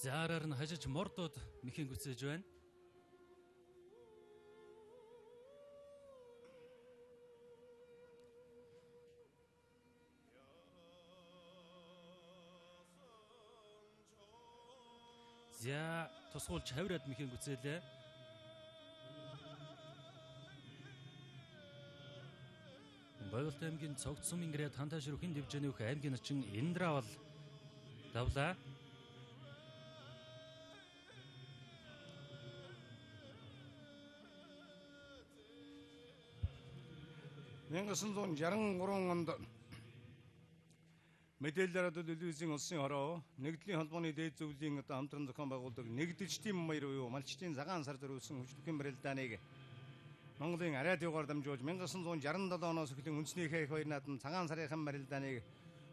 B: заараар нь хажиж мордод мэхийн гүцээж байна. За тусгуулж хавраад мэхийн гүцээлээ. Баялт аймгийн цогц сумын гэрээ Танташ рүүхийн дэвжээний өх аймгийн начин Индравал давлаа.
C: 1963 онд мэдээлэл радио телевизийн улсын хороо нэгдлийн холбооны дээд зөвлөлийн одоо хамтран зохион байгуулдаг нэгдэлчдийн маяр буюу малчдын цагаан сар зориулсан хүчтэй барилдааныг Монголын радиогоор дамжуулж 1967 оноос эхлэн үндэснийхээ хоёр наадам цагаан сарын барилдааныг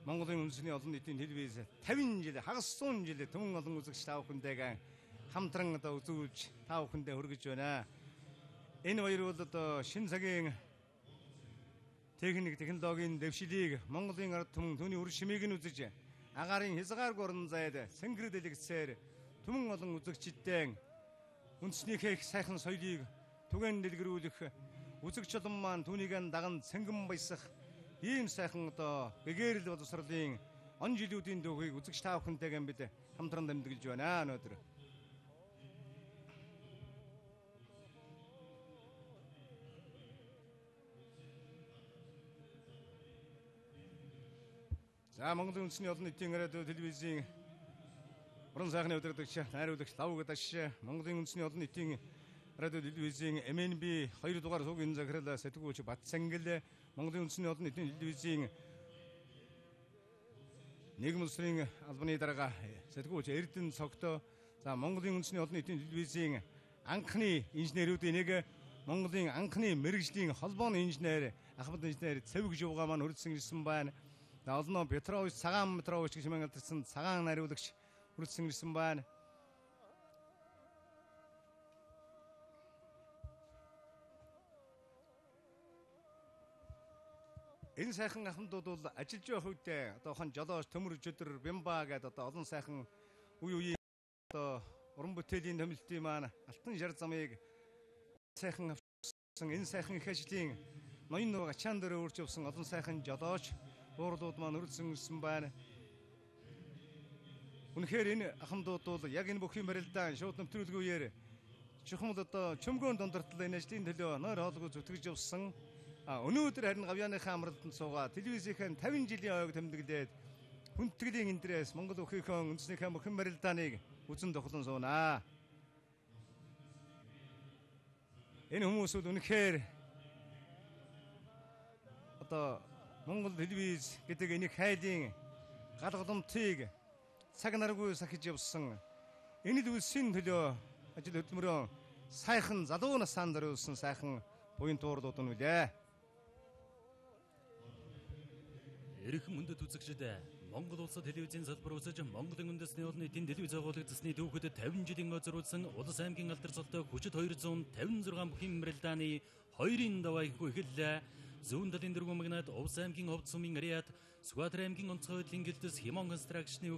C: Монголын үндэсний олон нийтийн телевиз 50 жил хагас 100 жил түмэн олон үзэгч та бүхэндээ хамтран одоо үзүүлж та бүхэндээ хүргэж байна. Энэ хоёр бол одоо шинэ цагийн технологийн дэвшилийг Монголын ард түмэн түүний үр шимийг нь үзэж агаарын хязгааргүй орон зайд сэнгэр дэлгэцээр түмэн олон үзэгчдээ үндэснийхээ сайхан соёлыг түгээн дэлгэрүүлэх үзэгч олон маань түүнийг даган сэнгэн баясах ийм сайхан одоо гэгэрэл боловсролын он жилүүдийн түүхийг үзэгч та бүхэнтэйгээ бид хамтран дамжуулж байна өнөөдөр. За Монголын үндэсний олон нийтийн радио телевизийн уран сайхны удирдагч найруулагч Лавг Даш Монголын үндэсний олон нийтийн радио телевизийн MNB 2 дугаар сувгийн захирал сэтгүүлч Бат Сангил Монголын үндэсний олон нийтийн телевизийн нийгэм улсын албаны дарга сэтгүүлч Эрдэнэ Цогтой за Монголын үндэсний олон нийтийн телевизийн анхны инженерүүдийн нэг Монголын анхны мэрэгжлийн холбооны инженер Ахмад инженер Цэвэг Жуугаа маань хүрэлцэн ирсэн байна. Олон Петрович цагаан Петрович гэж хэмээн алдарсан цагаан найруулагч хүрэлцэн ирсэн байна. энэ сайхан ахмадууд бол ажиллаж байх үедээ одоохон жолооч төмөр өчөдөр бямба гэдэг одоо олон сайхан үе үеийн одоо уран бүтээлийн томилтын маань алтан шар замыг сайхан авсан энэ сайхан их ажлын ноён нууг ачаан дээр өөрч явсан олон сайхан жолооч уурлууд маань өрөлсөн ирсэн байна. Үнэхээр энэ ахмадууд бол яг энэ бүхий барилдаан шууд нэвтрүүлгийн үеэр чухал одоо чөмгөөн дундартал энэ ажлын төлөө нойр хоолойгоо зүтгэж явсан. Өнөөдөр харин гавьяаныхаа амралтанд суугаад телевизийн 50 жилийн ойг тэмдэглээд хүндэтгэлийн интерес Монгол өхийнхөө үндэснийхээ бүхэн барилдааныг үзэн тоглон суунаа. Энэ хүмүүсүүд үнэхээр одоо Монгол телевиз гэдэг энэ хайлын гал голомтыг цаг наргүй сахиж явсан. Энэ л үлсийн төлөө ажил хөдөлмөрөө сайхан залуу насаан зориулсан сайхан буян туурлууд нь үлээ.
B: Эрхэм хүндэт үзэгчид Монгол улсад телевизийн салбар үүсэж Монголын үндэсний олон нийтийн телевиз агуулгадсны түүхэд 50 жилийн зориулсан Улас аймгийн алдар цолтой хүчит 256 бүхий барилдааны 2-ын даваа ихгүй эхэллээ. Зүүн талын дөрвөн магнат Улас аймгийн Овд сумын Ариат, Сүхбаатар аймгийн онцгой байдлын гэлтэс Хямон констракшны